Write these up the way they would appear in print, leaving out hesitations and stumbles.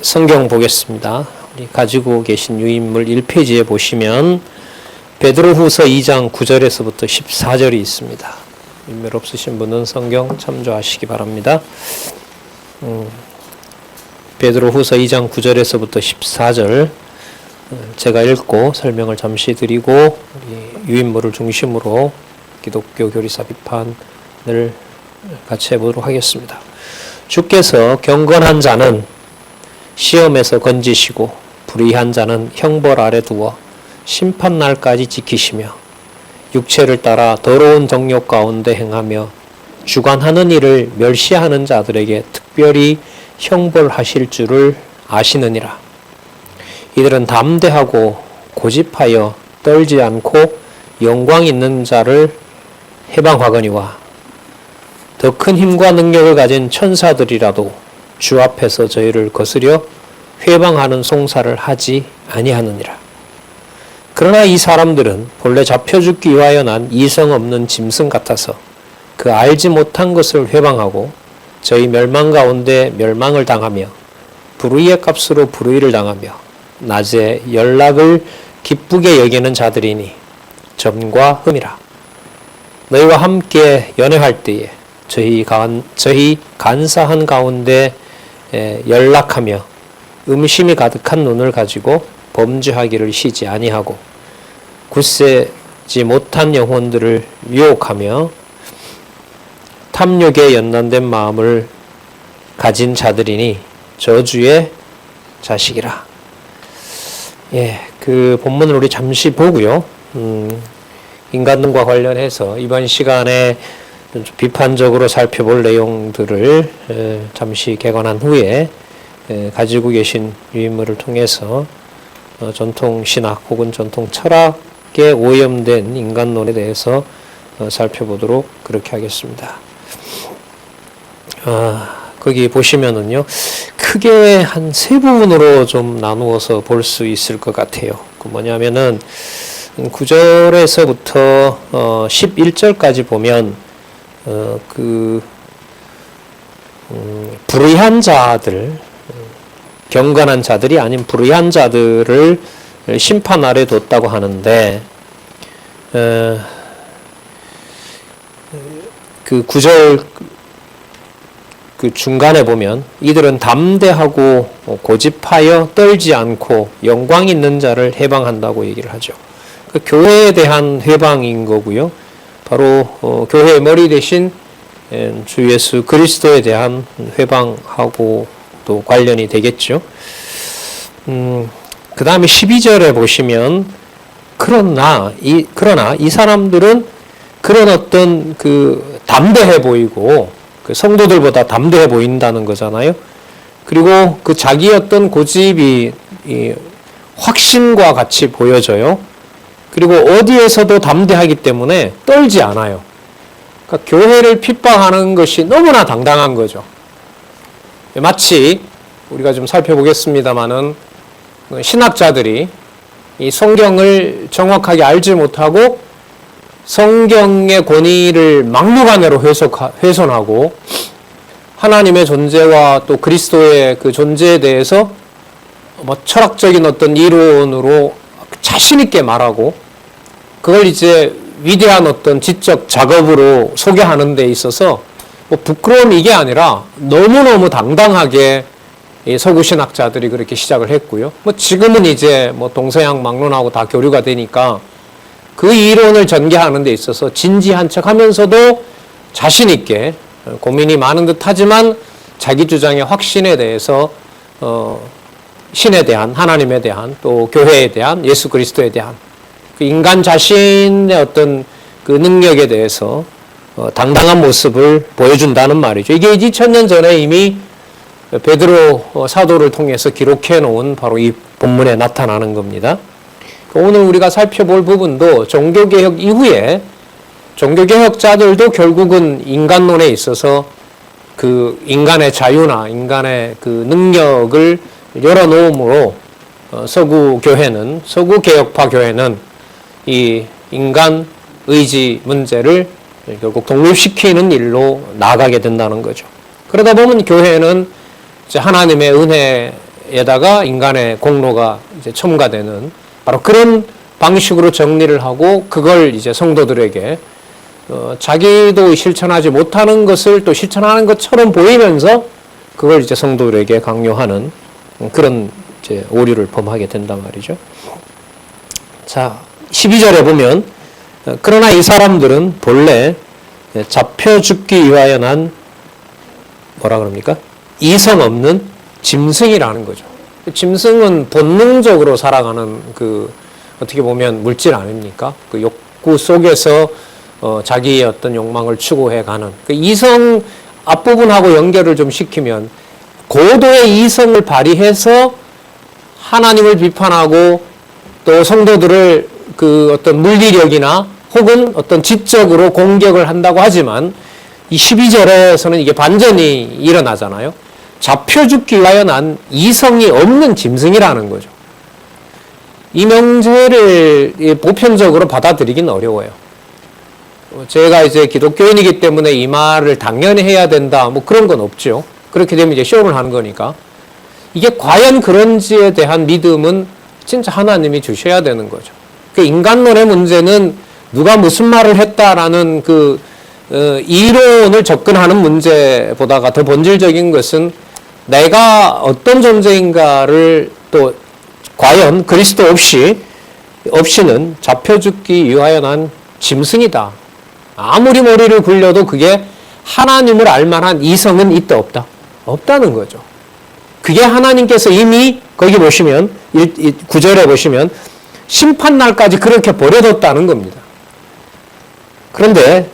성경 보겠습니다. 우리 가지고 계신 유인물 1페이지에 보시면 베드로후서 2장 9절에서부터 14절이 있습니다. 인물 없으신 분은 성경 참조하시기 바랍니다. 베드로후서 2장 9절에서부터 14절 제가 읽고 설명을 잠시 드리고 유인물을 중심으로 기독교 교리사 비판을 같이 해보도록 하겠습니다. 주께서 경건한 자는 시험에서 건지시고 불의한 자는 형벌 아래 두어 심판날까지 지키시며 육체를 따라 더러운 정욕 가운데 행하며 주관하는 일을 멸시하는 자들에게 특별히 형벌하실 줄을 아시느니라. 이들은 담대하고 고집하여 떨지 않고 영광 있는 자를 해방하거니와 더 큰 힘과 능력을 가진 천사들이라도 주 앞에서 저희를 거스려 회방하는 송사를 하지 아니하느니라. 그러나 이 사람들은 본래 잡혀 죽기 위하여 난 이성 없는 짐승 같아서 그 알지 못한 것을 회방하고 저희 멸망 가운데 멸망을 당하며 불의의 값으로 불의를 당하며 낮에 연락을 기쁘게 여기는 자들이니 점과 흠이라. 너희와 함께 연회할 때에 저희 간사한 가운데 연락하며 음심이 가득한 눈을 가지고 범죄하기를 쉬지 아니하고 굳세지 못한 영혼들을 유혹하며 탐욕에 연단된 마음을 가진 자들이니 저주의 자식이라. 그 본문을 우리 잠시 보고요. 인간론과 관련해서 이번 시간에 좀 비판적으로 살펴볼 내용들을 잠시 개관한 후에 가지고 계신 유인물을 통해서 전통 신학 혹은 전통 철학에 오염된 인간론에 대해서 살펴보도록 그렇게 하겠습니다. 거기 보시면은요, 크게 한 세 부분으로 좀 나누어서 볼 수 있을 것 같아요. 그 뭐냐면은 9절에서부터 11절까지 보면 불의한 자들, 경건한 자들이 아닌 불의한 자들을 심판 아래 뒀다고 하는데, 그 9절 그 중간에 보면 이들은 담대하고 고집하여 떨지 않고 영광 있는 자를 해방한다고 얘기를 하죠. 그 교회에 대한 해방인 거고요. 바로 교회의 머리 대신 주 예수 그리스도에 대한 회방하고도 관련이 되겠죠. 그 다음에 12절에 보시면 그러나 이 사람들은 그런 어떤 그 담대해 보이고 그 성도들보다 담대해 보인다는 거잖아요. 그리고 그 자기 어떤 고집이 확신과 같이 보여져요. 그리고 어디에서도 담대하기 때문에 떨지 않아요. 그러니까 교회를 핍박하는 것이 너무나 당당한 거죠. 마치 우리가 좀 살펴보겠습니다마는 신학자들이 이 성경을 정확하게 알지 못하고 성경의 권위를 막무가내로 훼손하고 하나님의 존재와 또 그리스도의 그 존재에 대해서 철학적인 어떤 이론으로 자신 있게 말하고 그걸 이제 위대한 어떤 지적 작업으로 소개하는 데 있어서 부끄러움 이게 아니라 너무너무 당당하게 서구 신학자들이 그렇게 시작을 했고요. 지금은 이제 동서양 막론하고 다 교류가 되니까 그 이론을 전개하는 데 있어서 진지한 척 하면서도 자신 있게 고민이 많은 듯 하지만 자기 주장의 확신에 대해서 신에 대한, 하나님에 대한, 또 교회에 대한, 예수 그리스도에 대한 그 인간 자신의 어떤 그 능력에 대해서 당당한 모습을 보여준다는 말이죠. 이게 2000년 전에 이미 베드로 사도를 통해서 기록해 놓은 바로 이 본문에 나타나는 겁니다. 오늘 우리가 살펴볼 부분도 종교개혁 이후에 종교개혁자들도 결국은 인간론에 있어서 그 인간의 자유나 인간의 그 능력을 열어놓음으로 서구 개혁파 교회는 이 인간 의지 문제를 결국 독립시키는 일로 나아가게 된다는 거죠. 그러다 보면 교회는 이제 하나님의 은혜에 죄에다가 인간의 공로가 이제 첨가되는 바로 그런 방식으로 정리를 하고 그걸 이제 성도들에게 자기도 실천하지 못하는 것을 또 실천하는 것처럼 보이면서 그걸 이제 성도들에게 강요하는 그런 이제 오류를 범하게 된단 말이죠. 자, 12절에 보면 그러나 이 사람들은 본래 잡혀 죽기 위하여 난 뭐라 그럽니까? 이성 없는 짐승이라는 거죠. 짐승은 본능적으로 살아가는 그 어떻게 보면 물질 아닙니까? 그 욕구 속에서 자기의 어떤 욕망을 추구해 가는 그 이성 앞부분하고 연결을 좀 시키면 고도의 이성을 발휘해서 하나님을 비판하고 또 성도들을 그 어떤 물리력이나 혹은 어떤 지적으로 공격을 한다고 하지만 이 12절에서는 이게 반전이 일어나잖아요. 잡혀 죽기 위하여 난 이성이 없는 짐승이라는 거죠. 이 명제를 보편적으로 받아들이기는 어려워요. 제가 이제 기독교인이기 때문에 이 말을 당연히 해야 된다, 뭐 그런 건 없죠. 그렇게 되면 이제 쇼를 하는 거니까. 이게 과연 그런지에 대한 믿음은 진짜 하나님이 주셔야 되는 거죠. 그 인간론의 문제는 누가 무슨 말을 했다라는 그 이론을 접근하는 문제보다가 더 본질적인 것은 내가 어떤 존재인가를 또 과연 그리스도 없이는 잡혀 죽기 위하여 난 짐승이다. 아무리 머리를 굴려도 그게 하나님을 알만한 이성은 있다 없다? 없다는 거죠. 그게 하나님께서 이미 거기 보시면 9절에 보시면 심판날까지 그렇게 버려뒀다는 겁니다. 그런데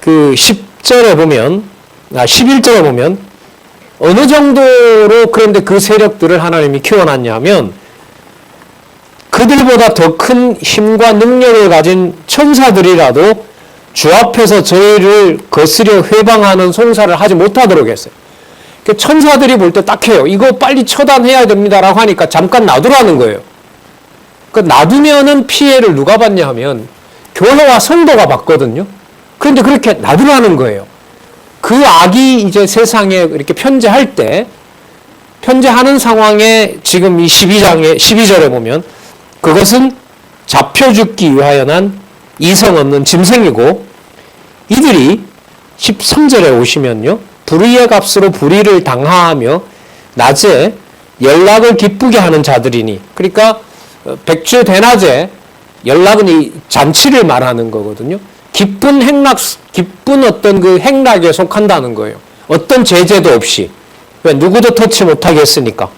그 10절에 보면 11절에 보면 어느 정도로 그런데 그 세력들을 하나님이 키워놨냐면 그들보다 더 큰 힘과 능력을 가진 천사들이라도 주 앞에서 저희를 거스려 회방하는 송사를 하지 못하도록 했어요. 천사들이 볼 때 딱 해요. 이거 빨리 처단해야 됩니다라고 하니까 잠깐 놔두라는 거예요. 놔두면은 피해를 누가 받냐 하면 교회와 성도가 받거든요. 그런데 그렇게 놔두라는 거예요. 그 악이 이제 세상에 이렇게 편재할 때, 편재하는 상황에 지금 이 12절에 보면 그것은 잡혀 죽기 위하여 난 이성 없는 짐승이고 이들이 13절에 오시면요. 불의의 값으로 불의를 당하며 낮에 연락을 기쁘게 하는 자들이니 그러니까 백주 대낮에 연락은 이 잔치를 말하는 거거든요. 기쁜 어떤 그 행락에 속한다는 거예요. 어떤 제재도 없이. 왜? 누구도 터치 못하게 했으니까.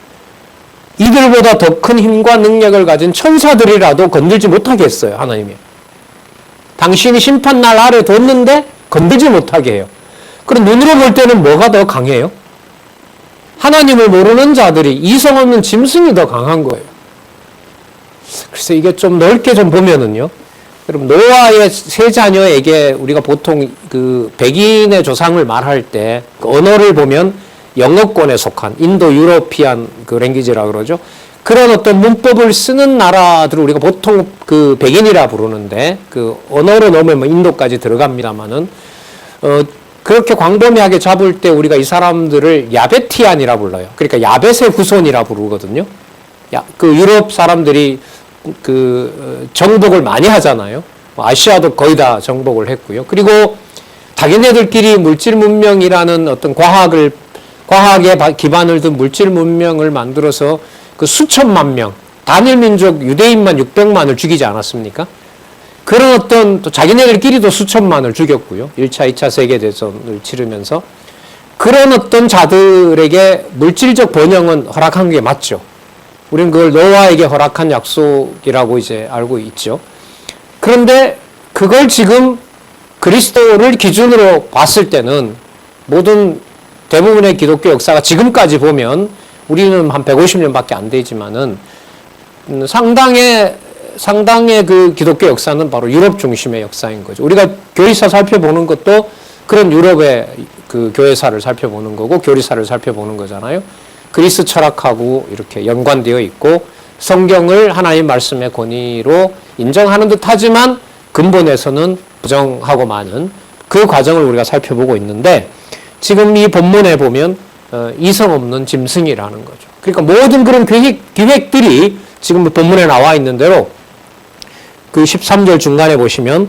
이들보다 더 큰 힘과 능력을 가진 천사들이라도 건들지 못하게 했어요. 하나님이. 당신이 심판날 아래 뒀는데 건들지 못하게 해요. 그럼 눈으로 볼 때는 뭐가 더 강해요? 하나님을 모르는 자들이 이성 없는 짐승이 더 강한 거예요. 그래서 이게 좀 넓게 좀 보면은요. 여러분 노아의 세 자녀에게 우리가 보통 그 백인의 조상을 말할 때 그 언어를 보면 영어권에 속한 인도 유로피안 그 랭귀지라 그러죠. 그런 어떤 문법을 쓰는 나라들을 우리가 보통 그 백인이라 부르는데 그 언어로 넣으면 뭐 인도까지 들어갑니다만은 그렇게 광범위하게 잡을 때 우리가 이 사람들을 야베티안이라 불러요. 그러니까 야벳의 후손이라 부르거든요. 그 유럽 사람들이 그 정복을 많이 하잖아요. 아시아도 거의 다 정복을 했고요. 그리고 자기네들끼리 물질 문명이라는 어떤 과학에 기반을 둔 물질 문명을 만들어서 그 수천만 명, 단일 민족 유대인만 600만을 죽이지 않았습니까? 그런 어떤 또 자기네들끼리도 수천만을 죽였고요. 1차, 2차 세계대전을 치르면서 그런 어떤 자들에게 물질적 번영은 허락한 게 맞죠. 우리는 그걸 노아에게 허락한 약속이라고 이제 알고 있죠. 그런데 그걸 지금 그리스도를 기준으로 봤을 때는 모든 대부분의 기독교 역사가 지금까지 보면 우리는 한 150년밖에 안 되지만은 상당의 그 기독교 역사는 바로 유럽 중심의 역사인 거죠. 우리가 교리사 살펴보는 것도 그런 유럽의 그 교회사를 살펴보는 거고 교리사를 살펴보는 거잖아요. 그리스 철학하고 이렇게 연관되어 있고 성경을 하나님 말씀의 권위로 인정하는 듯 하지만 근본에서는 부정하고 많은 그 과정을 우리가 살펴보고 있는데 지금 이 본문에 보면 이성 없는 짐승이라는 거죠. 그러니까 모든 그런 기획들이 지금 본문에 나와 있는 대로 그 13절 중간에 보시면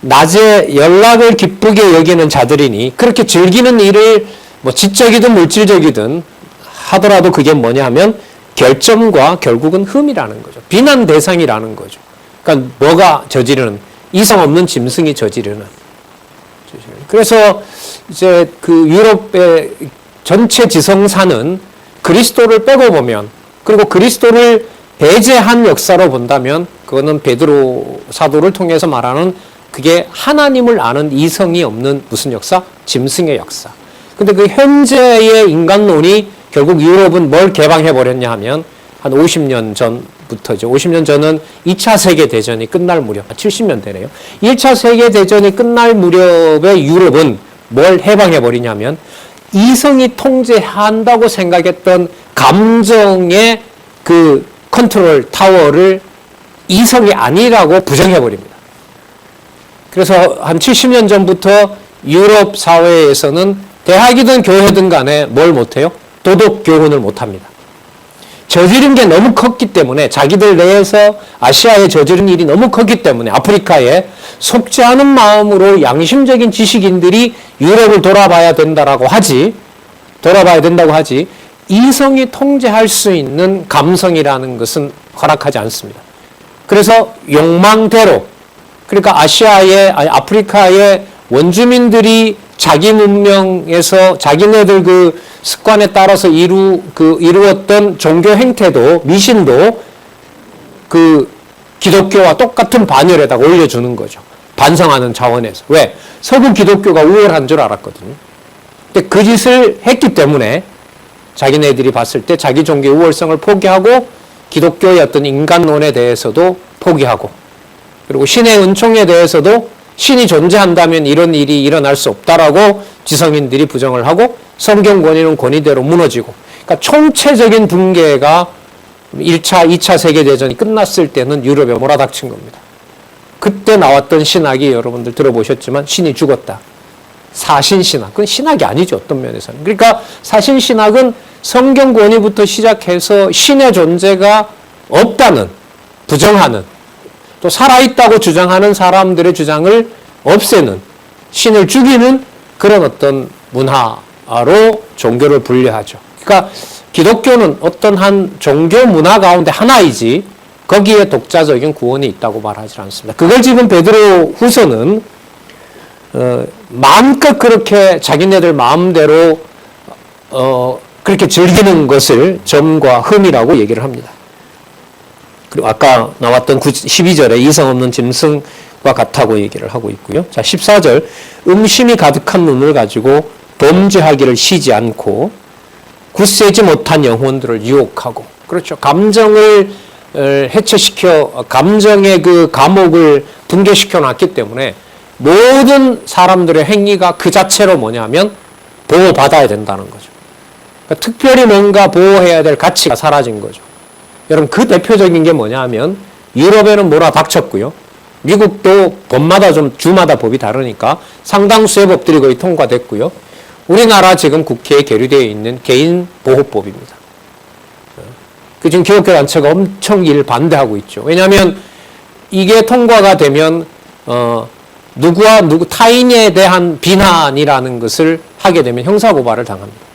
낮에 연락을 기쁘게 여기는 자들이니 그렇게 즐기는 일을 뭐 지적이든 물질적이든 하더라도 그게 뭐냐 하면 결점과 결국은 흠이라는 거죠. 비난 대상이라는 거죠. 그러니까 뭐가 저지르는 이성 없는 짐승이 저지르는. 그래서 이제 그 유럽의 전체 지성사는 그리스도를 빼고 보면 그리고 그리스도를 배제한 역사로 본다면 그거는 베드로 사도를 통해서 말하는 그게 하나님을 아는 이성이 없는 무슨 역사? 짐승의 역사. 근데 그 현재의 인간론이 결국 유럽은 뭘 개방해 버렸냐 하면 한 50년 전부터죠. 50년 전은 2차 세계대전이 끝날 무렵, 70년대네요. 1차 세계대전이 끝날 무렵의 유럽은 뭘 해방해 버리냐면 이성이 통제한다고 생각했던 감정의 그 컨트롤 타워를 이성이 아니라고 부정해 버립니다. 그래서 한 70년 전부터 유럽 사회에서는 대학이든 교회든 간에 뭘 못해요? 도덕 교훈을 못합니다. 저지른 게 너무 컸기 때문에 자기들 내에서 아시아에 저지른 일이 너무 컸기 때문에 아프리카에 속지 않은 마음으로 양심적인 지식인들이 유럽을 돌아봐야 된다고 하지 이성이 통제할 수 있는 감성이라는 것은 허락하지 않습니다. 그래서 욕망대로 그러니까 아프리카의 원주민들이 자기 문명에서 자기네들 그 습관에 따라서 이루었던 종교 행태도 미신도 그 기독교와 똑같은 반열에다가 올려주는 거죠. 반성하는 차원에서. 왜? 서구 기독교가 우월한 줄 알았거든요. 근데 그 짓을 했기 때문에 자기네들이 봤을 때 자기 종교의 우월성을 포기하고 기독교의 어떤 인간론에 대해서도 포기하고 그리고 신의 은총에 대해서도 신이 존재한다면 이런 일이 일어날 수 없다라고 지성인들이 부정을 하고 성경 권위는 권위대로 무너지고 그러니까 총체적인 붕괴가 1차, 2차 세계대전이 끝났을 때는 유럽에 몰아닥친 겁니다. 그때 나왔던 신학이 여러분들 들어보셨지만 신이 죽었다. 사신신학. 그건 신학이 아니죠. 어떤 면에서는. 그러니까 사신신학은 성경 권위부터 시작해서 신의 존재가 없다는 부정하는 또 살아있다고 주장하는 사람들의 주장을 없애는 신을 죽이는 그런 어떤 문화로 종교를 분류하죠. 그러니까 기독교는 어떤 한 종교 문화 가운데 하나이지 거기에 독자적인 구원이 있다고 말하지 않습니다. 그걸 지금 베드로 후서는 마음껏 그렇게 자기네들 마음대로 그렇게 즐기는 것을 점과 흠이라고 얘기를 합니다. 그리고 아까 나왔던 12절에 이성 없는 짐승과 같다고 얘기를 하고 있고요. 자, 14절 음심이 가득한 눈을 가지고 범죄하기를 쉬지 않고 굳세지 못한 영혼들을 유혹하고 그렇죠. 감정을 해체시켜 감정의 그 감옥을 붕괴시켜 놨기 때문에 모든 사람들의 행위가 그 자체로 뭐냐면 보호받아야 된다는 거죠. 그러니까 특별히 뭔가 보호해야 될 가치가 사라진 거죠. 여러분 그 대표적인 게 뭐냐 하면 유럽에는 몰아닥쳤고요. 미국도 법마다 좀 주마다 법이 다르니까 상당수의 법들이 거의 통과됐고요. 우리나라 지금 국회에 계류되어 있는 개인보호법입니다. 그 지금 기독교단체가 엄청 이를 반대하고 있죠. 왜냐하면 이게 통과가 되면 누구 타인에 대한 비난이라는 것을 하게 되면 형사고발을 당합니다.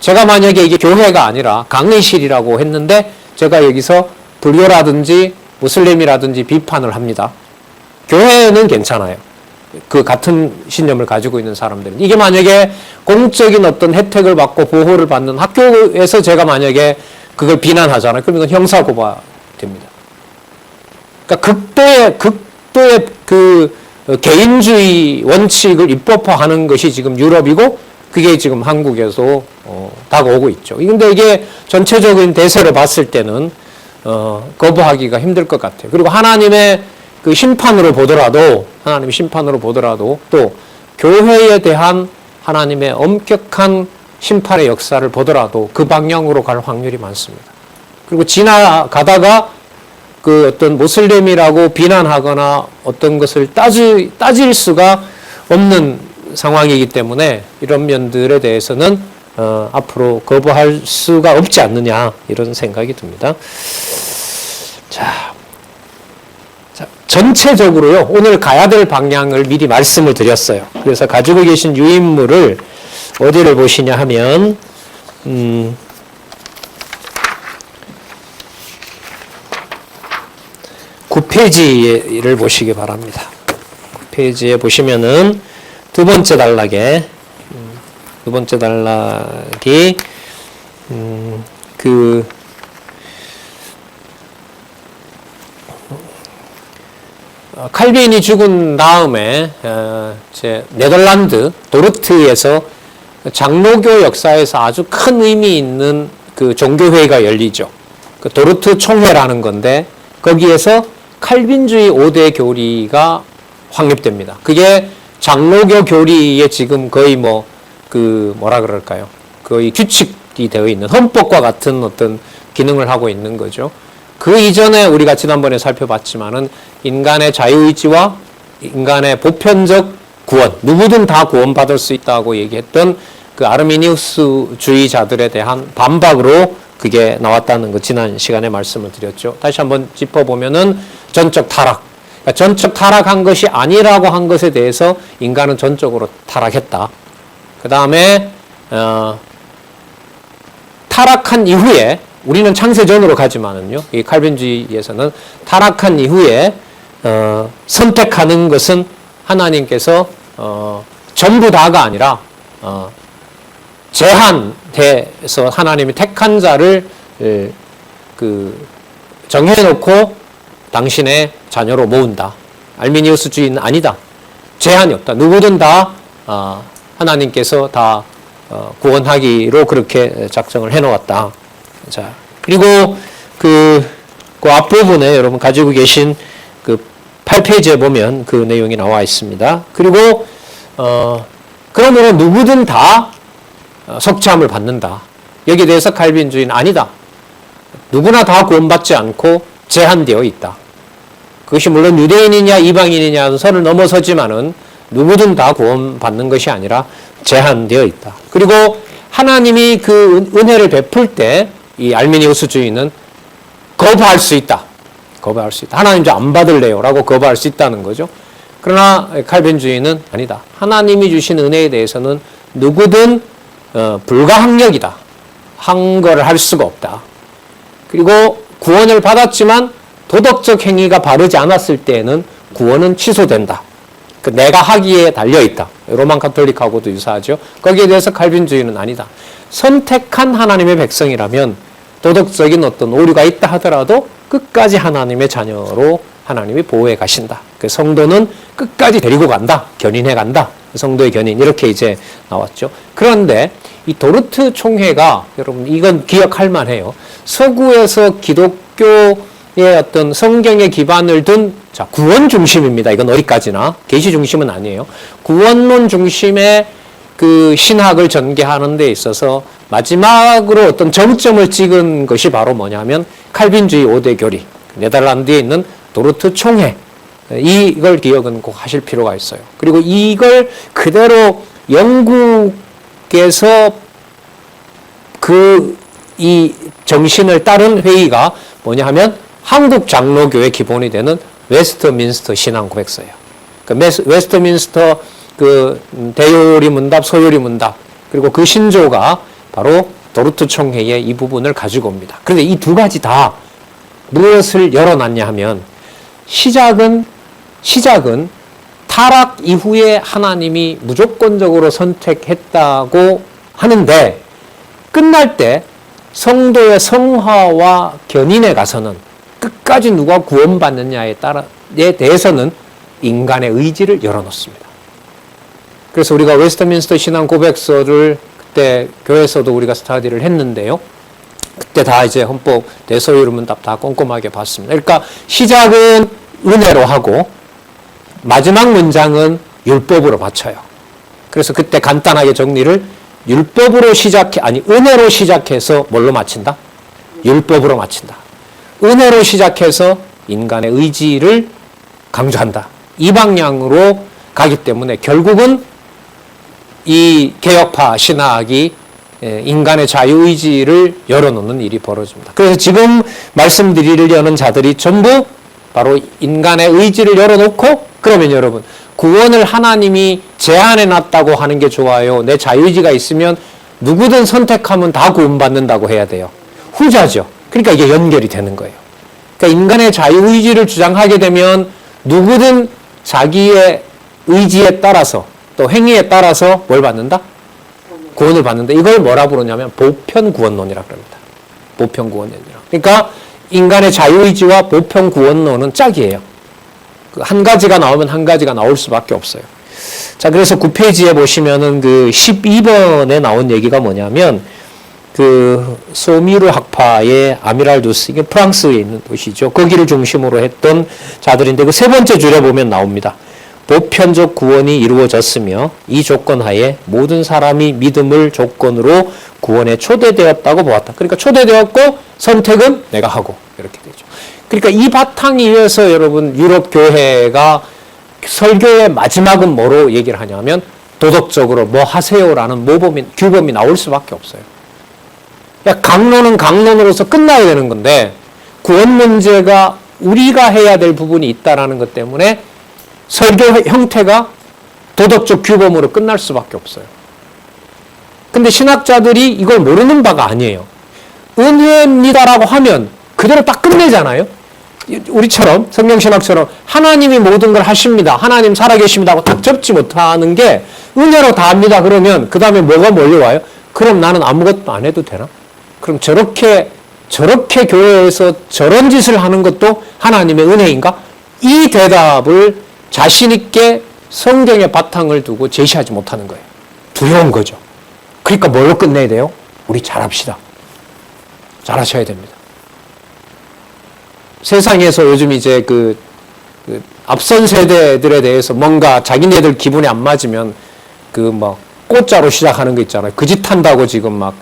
제가 만약에 이게 교회가 아니라 강의실이라고 했는데 제가 여기서 불교라든지 무슬림이라든지 비판을 합니다. 교회는 괜찮아요. 그 같은 신념을 가지고 있는 사람들은. 이게 만약에 공적인 어떤 혜택을 받고 보호를 받는 학교에서 제가 만약에 그걸 비난하잖아요. 그러면 형사고발 됩니다. 그러니까 극도의 그 개인주의 원칙을 입법화하는 것이 지금 유럽이고 그게 지금 한국에서 다가오고 있죠. 근데 이게 전체적인 대세를 봤을 때는 거부하기가 힘들 것 같아요. 그리고 하나님의 그 심판으로 보더라도 또 교회에 대한 하나님의 엄격한 심판의 역사를 보더라도 그 방향으로 갈 확률이 많습니다. 그리고 지나가다가 그 어떤 모슬림이라고 비난하거나 어떤 것을 따질 수가 없는 상황이기 때문에 이런 면들에 대해서는 앞으로 거부할 수가 없지 않느냐 이런 생각이 듭니다. 자, 전체적으로요. 오늘 가야 될 방향을 미리 말씀을 드렸어요. 그래서 가지고 계신 유인물을 어디를 보시냐 하면 9페이지를 보시기 바랍니다. 9페이지에 보시면은 두 번째 단락이 칼빈이 죽은 다음에 네덜란드 도르트에서 장로교 역사에서 아주 큰 의미 있는 그 종교회의가 열리죠. 그 도르트 총회라는 건데 거기에서 칼빈주의 5대 교리가 확립됩니다. 그게 장로교 교리에 지금 거의 뭐라 그럴까요? 거의 규칙이 되어 있는 헌법과 같은 어떤 기능을 하고 있는 거죠. 그 이전에 우리가 지난번에 살펴봤지만은 인간의 자유의지와 인간의 보편적 구원, 누구든 다 구원받을 수 있다고 얘기했던 그 아르미니우스주의자들에 대한 반박으로 그게 나왔다는 거 지난 시간에 말씀을 드렸죠. 다시 한번 짚어보면은 전적 타락. 그러니까 전적 타락한 것이 아니라고 한 것에 대해서 인간은 전적으로 타락했다. 그 다음에 타락한 이후에 우리는 창세 전으로 가지만은요. 이 칼빈주의에서는 타락한 이후에 선택하는 것은 하나님께서 전부 다가 아니라 제한돼서 하나님이 택한 자를 정해놓고 당신의 자녀로 모은다. 알미니우스주의는 아니다. 제한이 없다. 누구든 다 하나님께서 다 구원하기로 그렇게 작정을 해놓았다. 자, 그리고 그 앞부분에 여러분 가지고 계신 그 8페이지에 보면 그 내용이 나와 있습니다. 그리고 그러므로 누구든 다 속죄함을 받는다. 여기에 대해서 칼빈주의는 아니다. 누구나 다 구원받지 않고 제한되어 있다. 그것이 물론 유대인이냐 이방인이냐 선을 넘어서지만은 누구든 다 구원받는 것이 아니라 제한되어 있다. 그리고 하나님이 그 은혜를 베풀 때 이 알미니우스주의는 거부할 수 있다. 거부할 수 있다. 하나님 좀 안 받을래요 라고 거부할 수 있다는 거죠. 그러나 칼빈주의는 아니다. 하나님이 주신 은혜에 대해서는 누구든 불가항력이다. 한 거를 할 수가 없다. 그리고 구원을 받았지만 도덕적 행위가 바르지 않았을 때에는 구원은 취소된다. 내가 하기에 달려있다. 로만 가톨릭하고도 유사하죠. 거기에 대해서 칼빈주의는 아니다. 선택한 하나님의 백성이라면 도덕적인 어떤 오류가 있다 하더라도 끝까지 하나님의 자녀로 하나님이 보호해 가신다. 그 성도는 끝까지 데리고 간다. 견인해 간다. 성도의 견인 이렇게 이제 나왔죠. 그런데 이 도르트 총회가 여러분 이건 기억할 만해요. 서구에서 기독교의 어떤 성경의 기반을 둔 구원 중심입니다. 이건 어디까지나 계시 중심은 아니에요. 구원론 중심의 그 신학을 전개하는 데 있어서 마지막으로 어떤 정점을 찍은 것이 바로 뭐냐면 칼빈주의 5대 교리, 네덜란드에 있는 도르트 총회. 이걸 기억은 꼭 하실 필요가 있어요. 그리고 이걸 그대로 영국에서 이 정신을 따른 회의가 뭐냐 하면 한국 장로교의 기본이 되는 웨스트민스터 신앙 고백서예요. 웨스트민스터 대요리 문답, 소요리 문답, 그리고 그 신조가 바로 도르트 총회의 이 부분을 가지고 옵니다. 그런데 이 두 가지 다 무엇을 열어놨냐 하면 시작은 타락 이후에 하나님이 무조건적으로 선택했다고 하는데 끝날 때 성도의 성화와 견인에 가서는 끝까지 누가 구원받느냐에 대해서는 인간의 의지를 열어놓습니다. 그래서 우리가 웨스트민스터 신앙 고백서를 그때 교회에서도 우리가 스터디를 했는데요. 그때 다 이제 헌법 대소요리 문답 다 꼼꼼하게 봤습니다. 그러니까 시작은 은혜로 하고 마지막 문장은 율법으로 마쳐요. 그래서 그때 간단하게 정리를 은혜로 시작해서 뭘로 마친다? 율법으로 마친다. 은혜로 시작해서 인간의 의지를 강조한다. 이 방향으로 가기 때문에 결국은 이 개혁파 신학이 인간의 자유의지를 열어놓는 일이 벌어집니다. 그래서 지금 말씀드리려는 자들이 전부 바로 인간의 의지를 열어놓고, 그러면 여러분, 구원을 하나님이 제한해놨다고 하는 게 좋아요? 내 자유의지가 있으면 누구든 선택하면 다 구원받는다고 해야 돼요? 후자죠. 그러니까 이게 연결이 되는 거예요. 그러니까 인간의 자유의지를 주장하게 되면 누구든 자기의 의지에 따라서 또 행위에 따라서 뭘 받는다? 구원을 받는다. 이걸 뭐라 부르냐면 보편구원론이라 그럽니다. 보편구원론이라. 그러니까 인간의 자유의지와 보편구원론은 짝이에요. 한 가지가 나오면 한 가지가 나올 수밖에 없어요. 자, 그래서 9페이지에 보시면은 그 12번에 나온 얘기가 뭐냐면 그 소미르 학파의 아미랄두스, 이게 프랑스에 있는 도시죠. 거기를 중심으로 했던 자들인데 그 세 번째 줄에 보면 나옵니다. 보편적 구원이 이루어졌으며 이 조건 하에 모든 사람이 믿음을 조건으로 구원에 초대되었다고 보았다. 그러니까 초대되었고 선택은 내가 하고 이렇게 되죠. 그러니까 이 바탕에 의해서 여러분 유럽 교회가 설교의 마지막은 뭐로 얘기를 하냐면 도덕적으로 뭐 하세요라는 모범이 규범이 나올 수밖에 없어요. 그러니까 강론은 강론으로서 끝나야 되는 건데 구원 문제가 우리가 해야 될 부분이 있다라는 것 때문에 설교 형태가 도덕적 규범으로 끝날 수밖에 없어요. 근데 신학자들이 이걸 모르는 바가 아니에요. 은혜입니다라고 하면 그대로 딱 끝내잖아요. 우리처럼 성경신학처럼 하나님이 모든 걸 하십니다. 하나님 살아계십니다 하고 딱 접지 못하는 게 은혜로 다 합니다. 그러면 그 다음에 뭐가 몰려와요? 그럼 나는 아무것도 안 해도 되나? 그럼 저렇게 교회에서 저런 짓을 하는 것도 하나님의 은혜인가? 이 대답을 자신 있게 성경의 바탕을 두고 제시하지 못하는 거예요. 두려운 거죠. 그러니까 뭘로 끝내야 돼요? 우리 잘합시다. 잘하셔야 됩니다. 세상에서 요즘 이제 그 앞선 세대들에 대해서 뭔가 자기네들 기분에 안 맞으면 그 막 꽃자로 시작하는 거 있잖아요. 그 짓 한다고 지금 막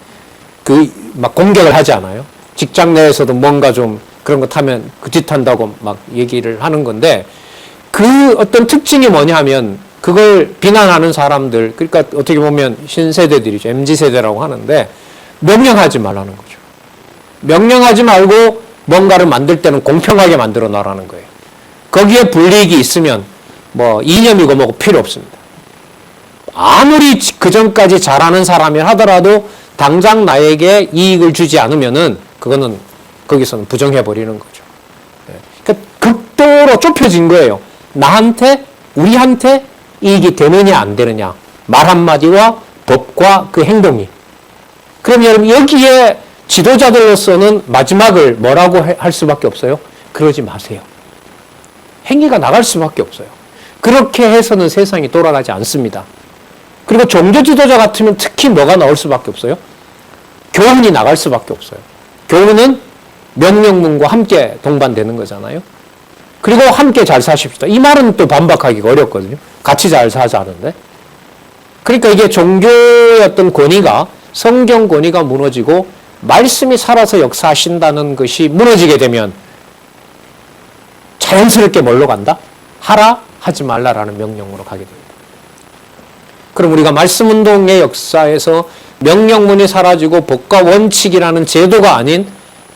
공격을 하지 않아요? 직장 내에서도 뭔가 좀 그런 거 타면 그 짓 한다고 막 얘기를 하는 건데 그 어떤 특징이 뭐냐 하면 그걸 비난하는 사람들, 그러니까 어떻게 보면 신세대들이죠. MZ세대라고 하는데 명령하지 말라는 거죠. 명령하지 말고 뭔가를 만들 때는 공평하게 만들어 놔라는 거예요. 거기에 불이익이 있으면 뭐 이념이고 뭐고 필요 없습니다. 아무리 그 전까지 잘하는 사람이 하더라도 당장 나에게 이익을 주지 않으면은 그거는 거기서는 부정해버리는 거죠. 그러니까 극도로 좁혀진 거예요. 나한테, 우리한테 이익이 되느냐 안 되느냐. 말 한마디와 법과 그 행동이. 그럼 여러분 여기에 지도자들로서는 마지막을 뭐라고 할 수밖에 없어요? 그러지 마세요. 행위가 나갈 수밖에 없어요. 그렇게 해서는 세상이 돌아가지 않습니다. 그리고 종교 지도자 같으면 특히 뭐가 나올 수밖에 없어요? 교훈이 나갈 수밖에 없어요. 교훈은 명령문과 함께 동반되는 거잖아요. 그리고 함께 잘 사십시다. 이 말은 또 반박하기가 어렵거든요. 같이 잘 사자는데. 그러니까 이게 종교의 어떤 권위가, 성경 권위가 무너지고 말씀이 살아서 역사하신다는 것이 무너지게 되면 자연스럽게 뭘로 간다? 하라, 하지 말라라는 명령으로 가게 됩니다. 그럼 우리가 말씀운동의 역사에서 명령문이 사라지고 법과 원칙이라는 제도가 아닌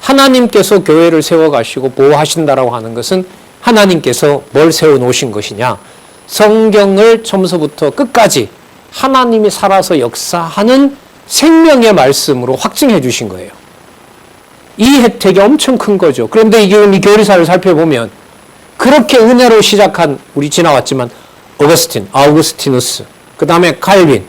하나님께서 교회를 세워가시고 보호하신다라고 하는 것은 하나님께서 뭘 세워놓으신 것이냐? 성경을 처음서부터 끝까지 하나님이 살아서 역사하는 생명의 말씀으로 확증해 주신 거예요. 이 혜택이 엄청 큰 거죠. 그런데 이 교리사를 살펴보면 그렇게 은혜로 시작한, 우리 지나왔지만 어거스틴, 아우구스티누스, 그 다음에 칼빈,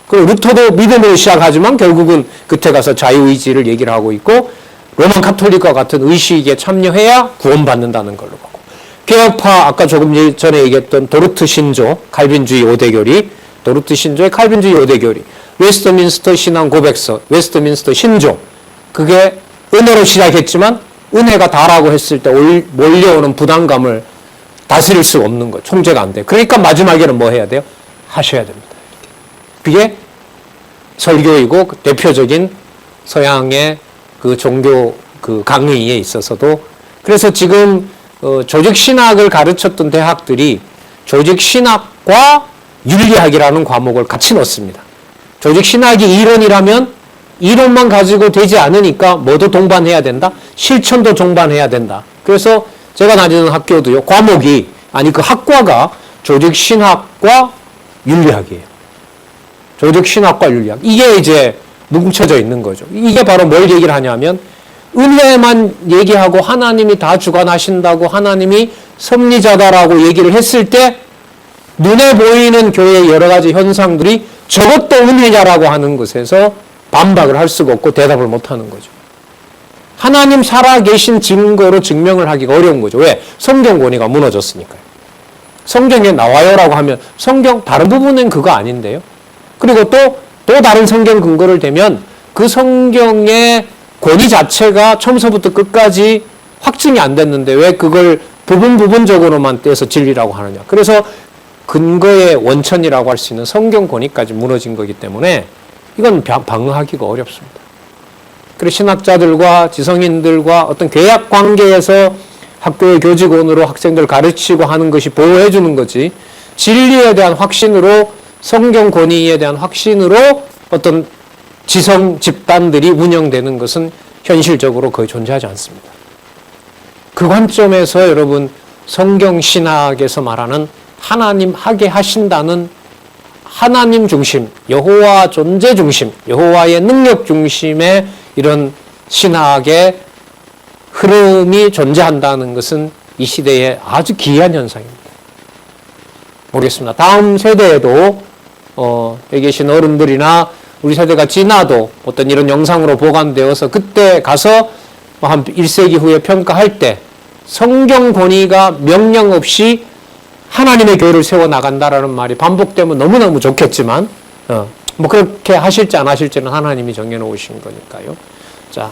그리고 루터도 믿음으로 시작하지만 결국은 끝에 가서 자유의지를 얘기를 하고 있고, 로만 카톨릭과 같은 의식에 참여해야 구원받는다는 걸로 보고, 개혁파, 아까 조금 전에 얘기했던 도르트 신조, 칼빈주의 5대 교리, 도르트 신조의 칼빈주의 5대 교리, 웨스트민스터 신앙 고백서, 웨스트민스터 신조, 그게 은혜로 시작했지만 은혜가 다라고 했을 때 몰려오는 부담감을 다스릴 수 없는 거, 통제가 안 돼. 그러니까 마지막에는 뭐 해야 돼요? 하셔야 됩니다. 그게 설교이고 대표적인 서양의 그 종교 그 강의에 있어서도, 그래서 지금 조직신학을 가르쳤던 대학들이 조직신학과 윤리학이라는 과목을 같이 넣습니다. 조직신학이 이론이라면 이론만 가지고 되지 않으니까 뭐도 동반해야 된다? 실천도 동반해야 된다. 그래서 제가 다니는 학교도요, 과목이, 아니 그 학과가 조직신학과 윤리학이에요. 조직신학과 윤리학. 이게 이제 뭉쳐져 있는 거죠. 이게 바로 뭘 얘기를 하냐면, 은혜만 얘기하고 하나님이 다 주관하신다고, 하나님이 섭리자다라고 얘기를 했을 때 눈에 보이는 교회의 여러 가지 현상들이 저것도 은혜냐라고 하는 것에서 반박을 할 수가 없고 대답을 못 하는 거죠. 하나님 살아계신 증거로 증명을 하기가 어려운 거죠. 왜? 성경 권위가 무너졌으니까요. 성경에 나와요라고 하면 성경 다른 부분은 그거 아닌데요. 그리고 또 다른 성경 근거를 대면 그 성경의 권위 자체가 처음서부터 끝까지 확증이 안 됐는데 왜 그걸 부분적으로만 떼서 진리라고 하느냐. 그래서 근거의 원천이라고 할 수 있는 성경 권위까지 무너진 거기 때문에 이건 방어하기가 어렵습니다. 그래서 신학자들과 지성인들과 어떤 계약 관계에서 학교의 교직원으로 학생들 가르치고 하는 것이 보호해 주는 거지, 진리에 대한 확신으로, 성경 권위에 대한 확신으로 어떤 지성 집단들이 운영되는 것은 현실적으로 거의 존재하지 않습니다. 그 관점에서 여러분, 성경 신학에서 말하는 하나님 하게 하신다는 하나님 중심, 여호와 존재 중심, 여호와의 능력 중심의 이런 신학의 흐름이 존재한다는 것은 이 시대에 아주 기이한 현상입니다. 모르겠습니다. 다음 세대에도 여기 계신 어른들이나 우리 세대가 지나도 어떤 이런 영상으로 보관되어서 그때 가서 한 1세기 후에 평가할 때 성경 권위가 명령 없이 하나님의 교회를 세워나간다라는 말이 반복되면 너무너무 좋겠지만 뭐 그렇게 하실지 안 하실지는 하나님이 정해놓으신 거니까요. 자,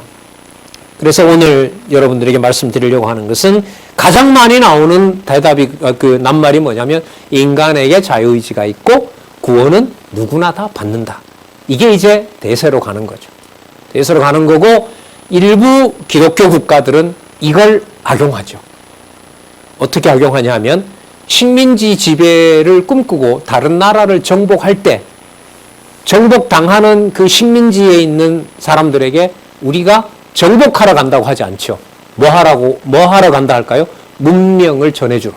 그래서 오늘 여러분들에게 말씀드리려고 하는 것은 가장 많이 나오는 대답이 그 낱말이 뭐냐면 인간에게 자유의지가 있고 구원은 누구나 다 받는다. 이게 이제 대세로 가는 거죠. 대세로 가는 거고 일부 기독교 국가들은 이걸 악용하죠. 어떻게 악용하냐 하면 식민지 지배를 꿈꾸고 다른 나라를 정복할 때 정복당하는 그 식민지에 있는 사람들에게 우리가 정복하러 간다고 하지 않죠. 뭐 하러 간다 할까요? 문명을 전해주러.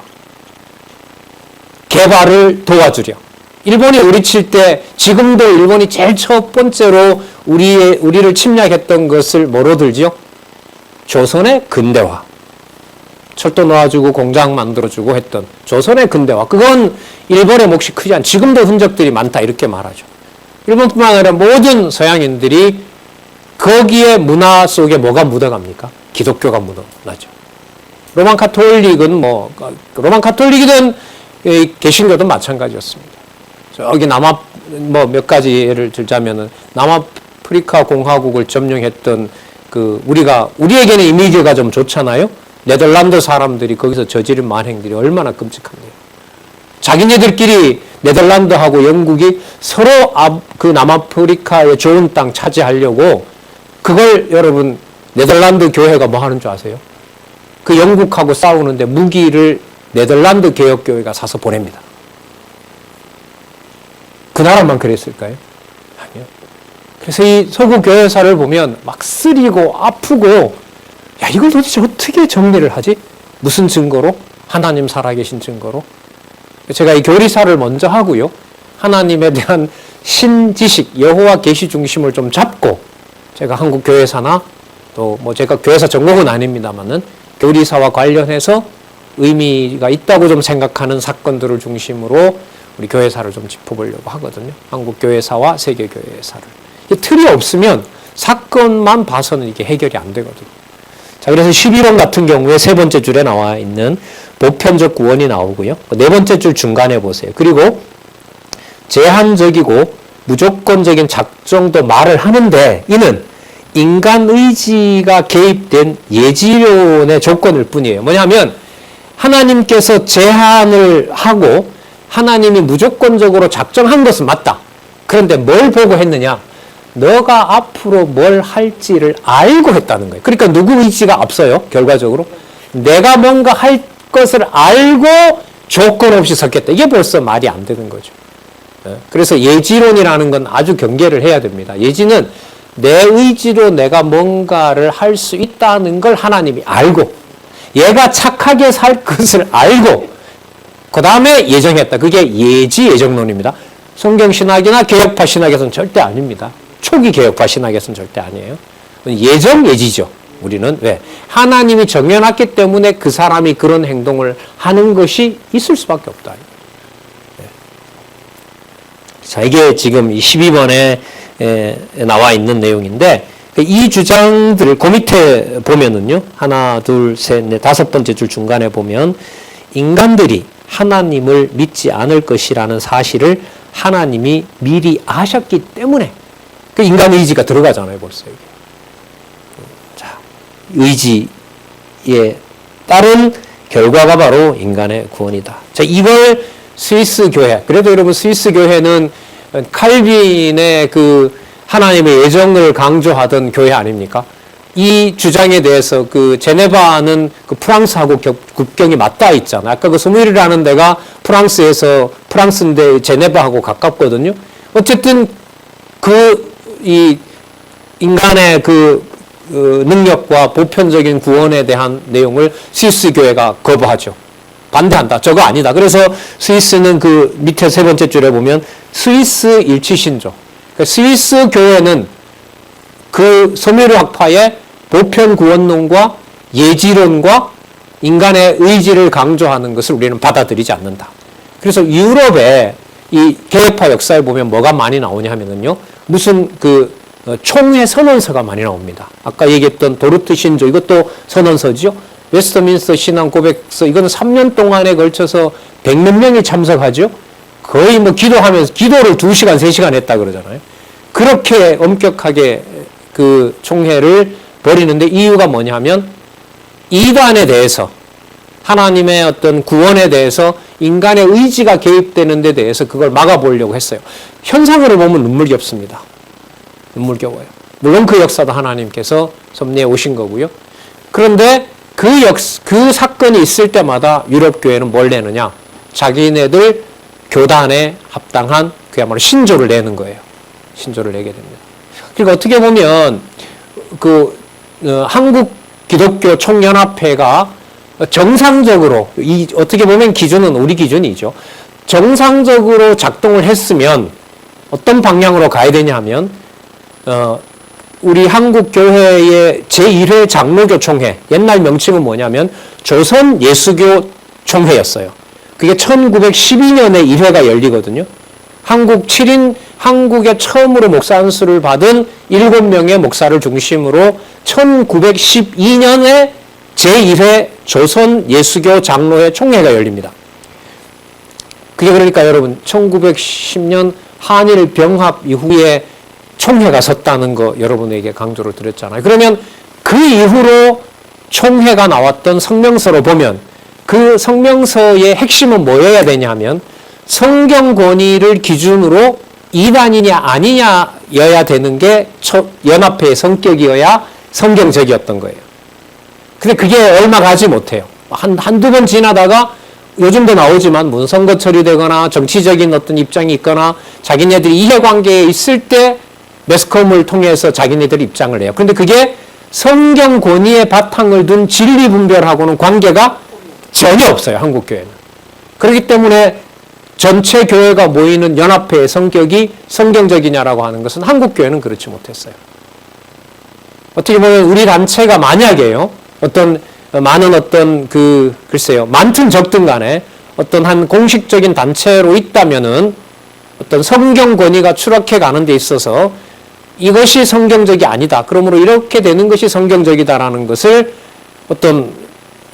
개발을 도와주려. 일본이 우리칠 때 지금도 일본이 제일 첫 번째로 우리를 침략했던 것을 뭐로 들지요? 조선의 근대화. 철도 놓아주고 공장 만들어주고 했던 조선의 근대화. 그건 일본의 몫이 크지 않아. 지금도 흔적들이 많다 이렇게 말하죠. 일본뿐만 아니라 모든 서양인들이 거기에 문화 속에 뭐가 묻어갑니까? 기독교가 묻어나죠. 로만 카톨릭은 로만 카톨릭이든 개신교든 마찬가지였습니다. 저기 몇 가지 예를 들자면은 남아프리카 공화국을 점령했던 우리에게는 이미지가 좀 좋잖아요. 네덜란드 사람들이 거기서 저지른 만행들이 얼마나 끔찍한데요. 자기네들끼리 네덜란드하고 영국이 서로 그 남아프리카의 좋은 땅 차지하려고 그걸 여러분 네덜란드 교회가 뭐 하는 줄 아세요? 그 영국하고 싸우는데 무기를 네덜란드 개혁교회가 사서 보냅니다. 그 나라만 그랬을까요? 아니요. 그래서 이 서구 교회사를 보면 막 쓰리고 아프고 야 이걸 도대체 어떻게 정리를 하지? 무슨 증거로? 하나님 살아계신 증거로? 제가 이 교리사를 먼저 하고요. 하나님에 대한 신지식, 여호와 계시 중심을 좀 잡고 제가 한국 교회사나 또 제가 교회사 전공은 아닙니다만은 교리사와 관련해서 의미가 있다고 좀 생각하는 사건들을 중심으로 우리 교회사를 좀 짚어보려고 하거든요. 한국 교회사와 세계 교회사를. 이 틀이 없으면 사건만 봐서는 이게 해결이 안 되거든요. 자, 그래서 11원 같은 경우에 세 번째 줄에 나와 있는 보편적 구원이 나오고요. 네 번째 줄 중간에 보세요. 그리고 제한적이고 무조건적인 작정도 말을 하는데 이는 인간 의지가 개입된 예지론의 조건일 뿐이에요. 뭐냐면 하나님께서 제한을 하고 하나님이 무조건적으로 작정한 것은 맞다. 그런데 뭘 보고 했느냐? 너가 앞으로 뭘 할지를 알고 했다는 거예요. 그러니까 누구 의지가 앞서요? 결과적으로. 내가 뭔가 할 것을 알고 조건 없이 섰겠다. 이게 벌써 말이 안 되는 거죠. 그래서 예지론이라는 건 아주 경계를 해야 됩니다. 예지는 내 의지로 내가 뭔가를 할 수 있다는 걸 하나님이 알고 얘가 착하게 살 것을 알고 그 다음에 예정했다. 그게 예지 예정론입니다. 성경 신학이나 개혁파 신학에서는 절대 아닙니다. 초기 개혁파 신학에서는 절대 아니에요. 예정 예지죠. 우리는 왜? 하나님이 정해놨기 때문에 그 사람이 그런 행동을 하는 것이 있을 수밖에 없다. 자, 이게 지금 12번에 나와 있는 내용인데 이 주장들을 그 밑에 보면은요. 하나, 둘, 셋, 넷, 다섯 번째 줄 중간에 보면 인간들이 하나님을 믿지 않을 것이라는 사실을 하나님이 미리 아셨기 때문에 그 인간 의지가 들어가잖아요. 벌써 이게. 자, 의지에 따른 결과가 바로 인간의 구원이다. 자, 이걸 스위스 교회, 그래도 여러분 스위스 교회는 칼빈의 그 하나님의 예정을 강조하던 교회 아닙니까? 이 주장에 대해서 그 제네바는 그 프랑스하고 국경이 맞닿아 있잖아요. 아까 그 스무일이라는 데가 프랑스인데 제네바하고 가깝거든요. 어쨌든 이 인간의 그 능력과 보편적인 구원에 대한 내용을 스위스 교회가 거부하죠. 반대한다. 저거 아니다. 그래서 스위스는 그 밑에 세 번째 줄에 보면 스위스 일치신조. 그러니까 스위스 교회는 그 소멸 학파의 보편 구원론과 예지론과 인간의 의지를 강조하는 것을 우리는 받아들이지 않는다. 그래서 유럽의 이 개혁파 역사에 보면 뭐가 많이 나오냐 하면은요. 무슨 그 총회 선언서가 많이 나옵니다. 아까 얘기했던 도르트 신조 이것도 선언서죠. 웨스트민스터 신앙 고백서 이거는 3년 동안에 걸쳐서 100몇 명이 참석하죠. 거의 뭐 기도하면서 기도를 2시간, 3시간 했다 그러잖아요. 그렇게 엄격하게 그 총회를 벌이는데 이유가 뭐냐면 이단에 대해서 하나님의 어떤 구원에 대해서 인간의 의지가 개입되는 데 대해서 그걸 막아보려고 했어요. 현상으로 보면 눈물겹습니다. 눈물겨워요. 물론 그 역사도 하나님께서 섭리해 오신 거고요. 그런데 그 사건이 있을 때마다 유럽 교회는 뭘 내느냐? 자기네들 교단에 합당한 그야말로 신조를 내는 거예요. 신조를 내게 됩니다. 그러니까 어떻게 보면 한국 기독교 총연합회가 정상적으로 어떻게 보면 기준은 우리 기준이죠. 정상적으로 작동을 했으면 어떤 방향으로 가야 되냐 하면 우리 한국 교회의 제1회 장로교 총회, 옛날 명칭은 뭐냐면 조선 예수교 총회였어요. 그게 1912년에 1회가 열리거든요. 한국에 처음으로 목사 안수를 받은 7명의 목사를 중심으로 1912년에 제1회 조선 예수교 장로회 총회가 열립니다. 그게 그러니까 여러분 1910년 한일 병합 이후에 총회가 섰다는 거 여러분에게 강조를 드렸잖아요. 그러면 그 이후로 총회가 나왔던 성명서로 보면 그 성명서의 핵심은 뭐여야 되냐면 성경 권위를 기준으로 이단이냐 아니냐여야 되는 게 연합회의 성격이어야 성경적이었던 거예요. 근데 그게 얼마 가지 못해요. 한두 번 지나다가 요즘도 나오지만 무슨 선거 처리되거나 정치적인 어떤 입장이 있거나 자기네들이 이해관계에 있을 때 매스컴을 통해서 자기네들 입장을 내요. 그런데 그게 성경 권위의 바탕을 둔 진리 분별하고는 관계가 전혀 없어요. 한국교회는. 그렇기 때문에 전체 교회가 모이는 연합회의 성격이 성경적이냐라고 하는 것은 한국교회는 그렇지 못했어요. 어떻게 보면 우리 단체가 만약에요. 글쎄요. 많든 적든 간에 어떤 한 공식적인 단체로 있다면은 어떤 성경 권위가 추락해 가는 데 있어서 이것이 성경적이 아니다. 그러므로 이렇게 되는 것이 성경적이다라는 것을 어떤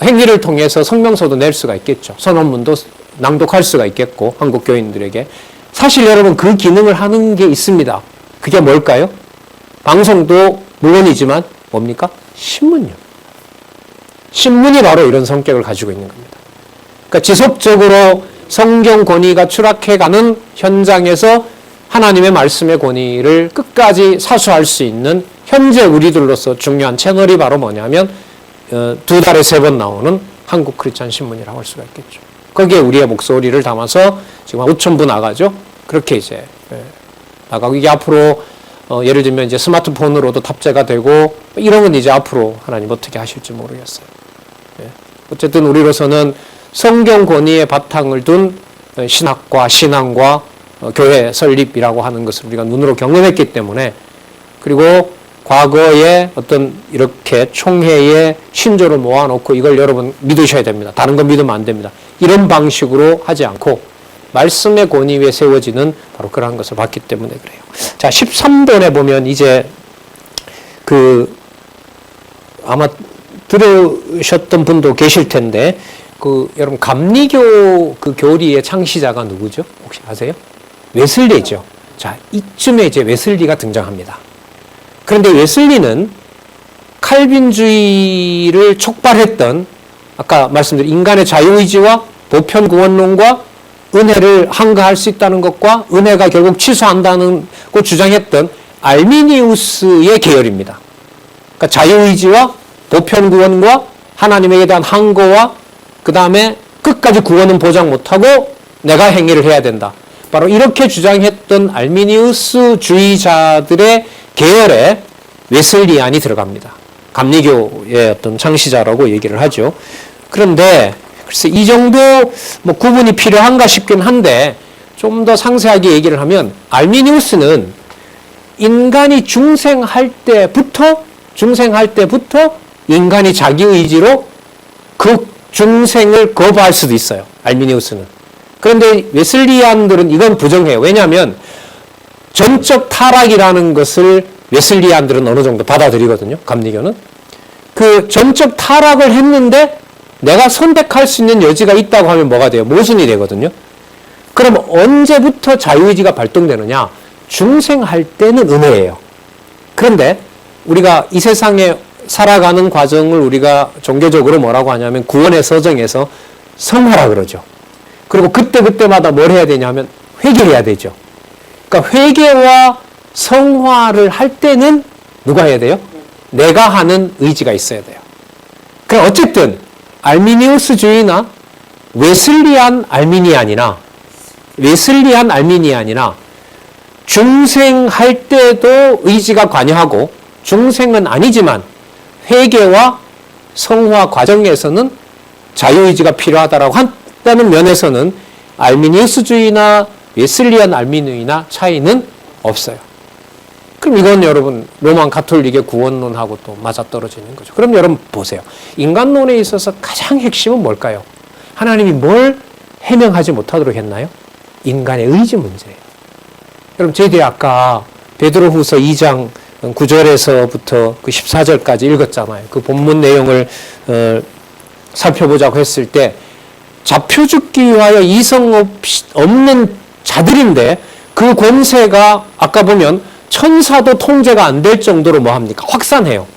행위를 통해서 성명서도 낼 수가 있겠죠. 선언문도 낭독할 수가 있겠고 한국 교인들에게. 사실 여러분 그 기능을 하는 게 있습니다. 그게 뭘까요? 방송도 물론이지만 뭡니까? 신문요. 신문이 바로 이런 성격을 가지고 있는 겁니다. 그러니까 지속적으로 성경 권위가 추락해가는 현장에서 하나님의 말씀의 권위를 끝까지 사수할 수 있는 현재 우리들로서 중요한 채널이 바로 뭐냐면 2달에 3번 나오는 한국 크리스찬 신문이라고 할 수가 있겠죠. 거기에 우리의 목소리를 담아서 지금 5,000부 나가죠. 그렇게 이제 나가고 이게 앞으로 예를 들면 이제 스마트폰으로도 탑재가 되고 이런 건 이제 앞으로 하나님 어떻게 하실지 모르겠어요. 예. 어쨌든 우리로서는 성경 권위의 바탕을 둔 신학과 신앙과 교회 설립이라고 하는 것을 우리가 눈으로 경험했기 때문에, 그리고 과거에 어떤 이렇게 총회의 신조를 모아놓고 이걸 여러분 믿으셔야 됩니다. 다른 건 믿으면 안 됩니다. 이런 방식으로 하지 않고 말씀의 권위 위에 세워지는 바로 그러한 것을 봤기 때문에 그래요. 자, 13번에 보면 이제 아마 들으셨던 분도 계실 텐데, 여러분 감리교 그 교리의 창시자가 누구죠? 혹시 아세요? 웨슬리죠. 자, 이쯤에 이제 웨슬리가 등장합니다. 그런데 웨슬리는 칼빈주의를 촉발했던, 아까 말씀드린 인간의 자유의지와 보편구원론과 은혜를 한가할 수 있다는 것과 은혜가 결국 취소한다는 거 주장했던 알미니우스의 계열입니다. 그러니까 자유의지와 보편구원과 하나님에 대한 항거와 그 다음에 끝까지 구원은 보장 못하고 내가 행위를 해야 된다. 바로 이렇게 주장했던 알미니우스주의자들의 계열에 웨슬리안이 들어갑니다. 감리교의 어떤 창시자라고 얘기를 하죠. 그런데 글쎄 이 정도 구분이 필요한가 싶긴 한데, 좀 더 상세하게 얘기를 하면 알미니우스는 인간이 중생할 때부터 인간이 자기 의지로 그 중생을 거부할 수도 있어요. 알미니우스는. 그런데 웨슬리안들은 이건 부정해요. 왜냐하면 전적 타락이라는 것을 웨슬리안들은 어느 정도 받아들이거든요. 감리교는. 그 전적 타락을 했는데 내가 선택할 수 있는 여지가 있다고 하면 뭐가 돼요? 모순이 되거든요. 그럼 언제부터 자유의지가 발동되느냐? 중생할 때는 은혜예요. 그런데 우리가 이 세상에 살아가는 과정을 우리가 종교적으로 뭐라고 하냐면 구원의 서정에서 성화라 그러죠. 그리고 그때마다 뭘 해야 되냐 하면 회개를 해야 되죠. 그러니까 회개와 성화를 할 때는 누가 해야 돼요? 내가 하는 의지가 있어야 돼요. 그럼 어쨌든 알미니우스주의나 웨슬리안 알미니안이나 중생할 때도 의지가 관여하고 중생은 아니지만 회개와 성화 과정에서는 자유의지가 필요하다라고 한다는 면에서는 알미니우스주의나 웨슬리안 알미니나 차이는 없어요. 그럼 이건 여러분 로만 가톨릭의 구원론하고 또 맞아떨어지는 거죠. 그럼 여러분 보세요. 인간론에 있어서 가장 핵심은 뭘까요? 하나님이 뭘 해명하지 못하도록 했나요? 인간의 의지 문제예요. 여러분 저희들이 아까 베드로후서 2장 9절에서부터 그 14절까지 읽었잖아요. 그 본문 내용을 살펴보자고 했을 때 잡혀 죽기 위하여 이성 없는 자들인데 그 권세가 아까 보면 천사도 통제가 안 될 정도로 뭐 합니까? 확산해요.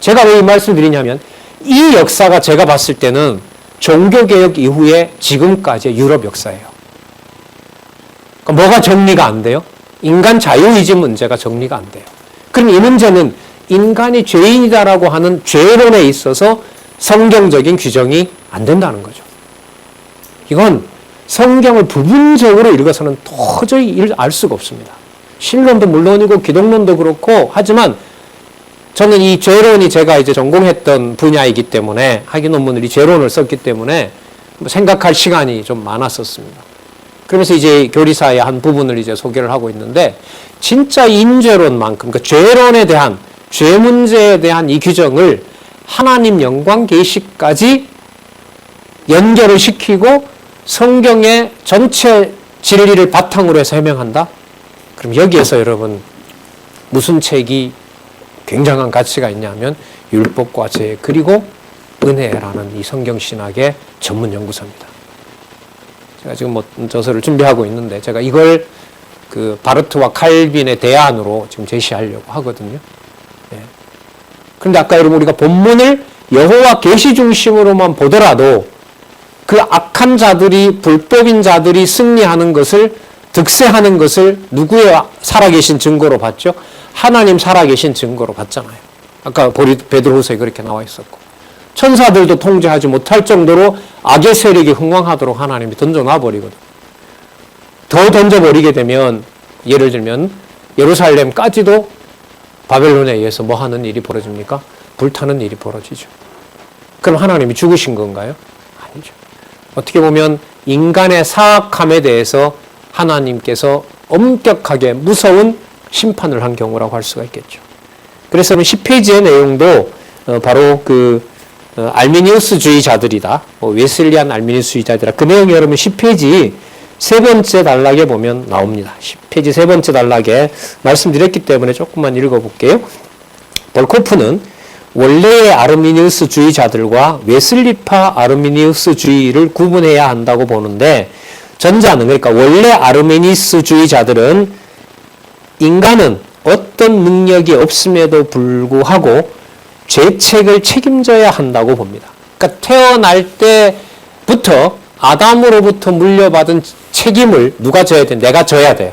제가 왜 이 말씀 드리냐면 이 역사가 제가 봤을 때는 종교개혁 이후에 지금까지의 유럽 역사예요. 그러니까 뭐가 정리가 안 돼요? 인간 자유의지 문제가 정리가 안 돼요. 그럼 이 문제는 인간이 죄인이다라고 하는 죄론에 있어서 성경적인 규정이 안 된다는 거죠. 이건 성경을 부분적으로 읽어서는 도저히 알 수가 없습니다. 신론도 물론이고 기독론도 그렇고 하지만 저는 이 죄론이 제가 이제 전공했던 분야이기 때문에 학위 논문을 이 죄론을 썼기 때문에 생각할 시간이 좀 많았었습니다. 그러면서 이제 교리사의 한 부분을 이제 소개를 하고 있는데 진짜 인죄론만큼, 그러니까 죄론에 대한, 죄 문제에 대한 이 규정을 하나님 영광 계시까지 연결을 시키고 성경의 전체 진리를 바탕으로 해서 해명한다? 그럼 여기에서 여러분 무슨 책이 굉장한 가치가 있냐면 율법과 죄 그리고 은혜라는 이 성경신학의 전문 연구서입니다. 제가 지금 저서를 준비하고 있는데 제가 이걸 그 바르트와 칼빈의 대안으로 지금 제시하려고 하거든요. 네. 그런데 아까 여러분 우리가 본문을 여호와 계시 중심으로만 보더라도 그 악한 자들이, 불법인 자들이 승리하는 것을, 득세하는 것을 누구의 살아계신 증거로 봤죠? 하나님 살아계신 증거로 봤잖아요. 아까 베드로후서에 그렇게 나와 있었고, 천사들도 통제하지 못할 정도로 악의 세력이 흥왕하도록 하나님이 던져놔 버리거든. 더 던져버리게 되면 예를 들면 예루살렘까지도 바벨론에 의해서 뭐 하는 일이 벌어집니까? 불타는 일이 벌어지죠. 그럼 하나님이 죽으신 건가요? 아니죠. 어떻게 보면 인간의 사악함에 대해서 하나님께서 엄격하게 무서운 심판을 한 경우라고 할 수가 있겠죠. 그래서 10페이지의 내용도 바로 알미니우스주의자들이다. 웨슬리안 알미니우스주의자들이다. 그 내용이 여러분 10페이지 세 번째 단락에 보면 나옵니다. 10페이지 세 번째 단락에 말씀드렸기 때문에 조금만 읽어볼게요. 볼코프는 원래의 아르미니우스주의자들과 웨슬리파 아르미니우스주의를 구분해야 한다고 보는데, 전자는, 그러니까 원래 아르미니우스주의자들은 인간은 어떤 능력이 없음에도 불구하고 죄책을 책임져야 한다고 봅니다. 그러니까 태어날 때부터 아담으로부터 물려받은 책임을 누가 져야 돼? 내가 져야 돼요.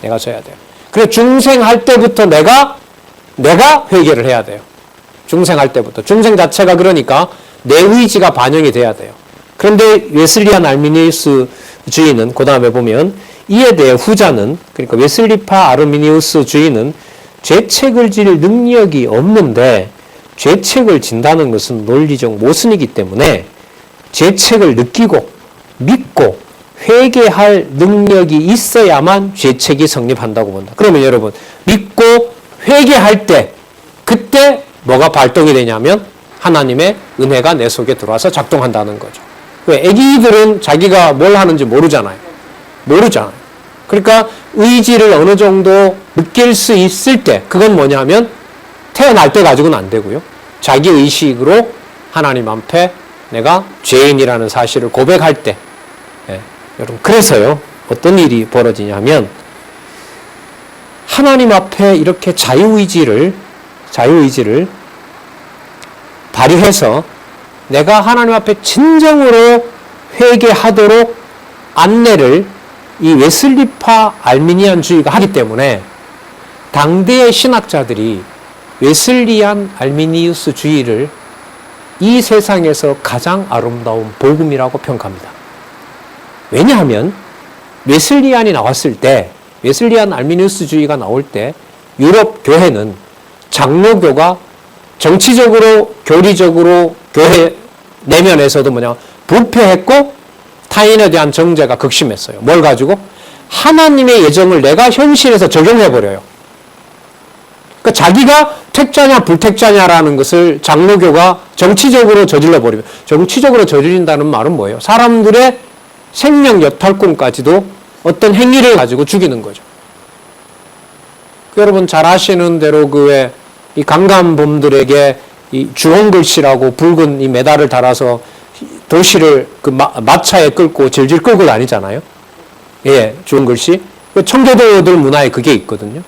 내가 져야 돼요. 그래서 중생할 때부터 내가 회개를 해야 돼요. 중생할 때부터. 중생 자체가 그러니까 내 의지가 반영이 돼야 돼요. 그런데 웨슬리안 알미니우스주의는 그 다음에 보면 이에 대해 후자는, 그러니까 웨슬리파 아르미니우스주의는 죄책을 질 능력이 없는데 죄책을 진다는 것은 논리적 모순이기 때문에 죄책을 느끼고 믿고 회개할 능력이 있어야만 죄책이 성립한다고 본다. 그러면 여러분, 믿고 회개할 때 그때 뭐가 발동이 되냐면 하나님의 은혜가 내 속에 들어와서 작동한다는 거죠. 왜? 애기들은 자기가 뭘 하는지 모르잖아요. 그러니까 의지를 어느 정도 느낄 수 있을 때, 그건 뭐냐면 태어날 때 가지고는 안 되고요. 자기 의식으로 하나님 앞에 내가 죄인이라는 사실을 고백할 때, 여러분, 그래서요, 어떤 일이 벌어지냐면 하나님 앞에 이렇게 자유의지를 발휘해서 내가 하나님 앞에 진정으로 회개하도록 안내를 이 웨슬리파 알미니안주의가 하기 때문에 당대의 신학자들이 웨슬리안 알미니우스주의를 이 세상에서 가장 아름다운 복음이라고 평가합니다. 왜냐하면 웨슬리안이 나왔을 때, 웨슬리안 알미니우스주의가 나올 때 유럽 교회는 장로교가 정치적으로, 교리적으로 교회 내면에서도 부패했고 타인에 대한 정죄가 극심했어요. 뭘 가지고? 하나님의 예정을 내가 현실에서 적용해버려요. 그러니까 자기가 택자냐 불택자냐라는 것을 장로교가 정치적으로 저질러버리면, 정치적으로 저지른다는 말은 뭐예요? 사람들의 생명 여탈권까지도 어떤 행위를 가지고 죽이는 거죠. 여러분 잘 아시는 대로 이 강간범들에게 이 주홍글씨라고 붉은 이 메달을 달아서 도시를 마차에 끌고 질질 끌고 다니잖아요. 예, 주홍글씨. 청교도들 문화에 그게 있거든요.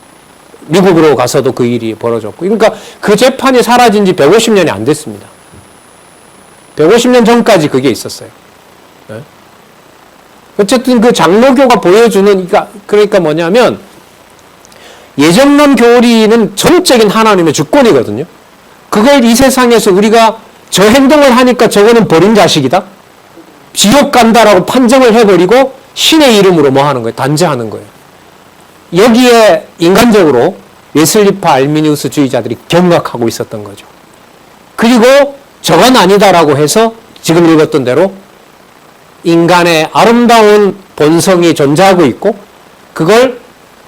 미국으로 가서도 그 일이 벌어졌고. 그러니까 그 재판이 사라진 지 150년이 안 됐습니다. 150년 전까지 그게 있었어요. 예? 어쨌든 그 장로교가 보여주는, 그러니까 뭐냐면, 예정론 교리는 전적인 하나님의 주권이거든요. 그걸 이 세상에서 우리가 저 행동을 하니까 저거는 버린 자식이다? 지옥 간다라고 판정을 해버리고 신의 이름으로 뭐 하는 거예요? 단죄하는 거예요. 여기에 인간적으로 웨슬리파 알미니우스주의자들이 경각하고 있었던 거죠. 그리고 저건 아니다라고 해서 지금 읽었던 대로 인간의 아름다운 본성이 존재하고 있고 그걸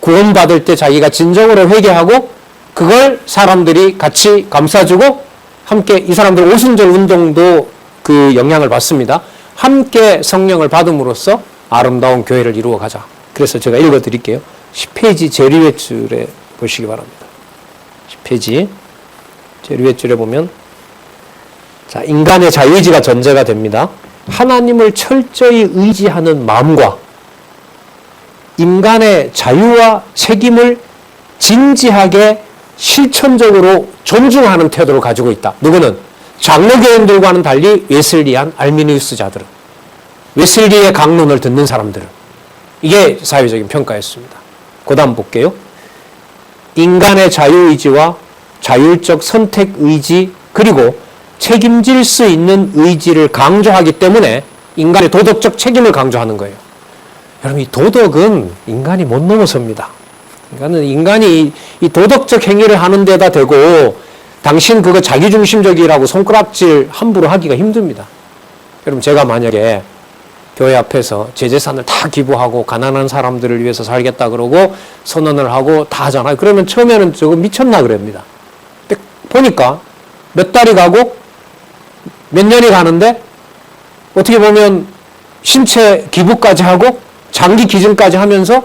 구원받을 때 자기가 진정으로 회개하고 그걸 사람들이 같이 감싸주고 함께, 이 사람들 오순절 운동도 그 영향을 받습니다. 함께 성령을 받음으로써 아름다운 교회를 이루어 가자. 그래서 제가 읽어 드릴게요. 10페이지 제일 위에 줄에 보시기 바랍니다. 10페이지 제일 위에 줄에 보면, 자, 인간의 자유의지가 전제가 됩니다. 하나님을 철저히 의지하는 마음과 인간의 자유와 책임을 진지하게 실천적으로 존중하는 태도를 가지고 있다. 누구는? 장로교인들과는 달리 웨슬리안 알미니우스자들은, 웨슬리의 강론을 듣는 사람들은. 이게 사회적인 평가였습니다. 그 다음 볼게요. 인간의 자유의지와 자율적 선택의지, 그리고 책임질 수 있는 의지를 강조하기 때문에 인간의 도덕적 책임을 강조하는 거예요. 여러분, 이 도덕은 인간이 못 넘어섭니다. 그러니까 인간이 이 도덕적 행위를 하는 데다 대고 당신 그거 자기중심적이라고 손가락질 함부로 하기가 힘듭니다. 여러분 제가 만약에 교회 앞에서 제 재산을 다 기부하고 가난한 사람들을 위해서 살겠다 그러고 선언을 하고 다 하잖아요. 그러면 처음에는 저거 미쳤나 그럽니다. 근데 보니까 몇 달이 가고 몇 년이 가는데 어떻게 보면 신체 기부까지 하고 장기 기증까지 하면서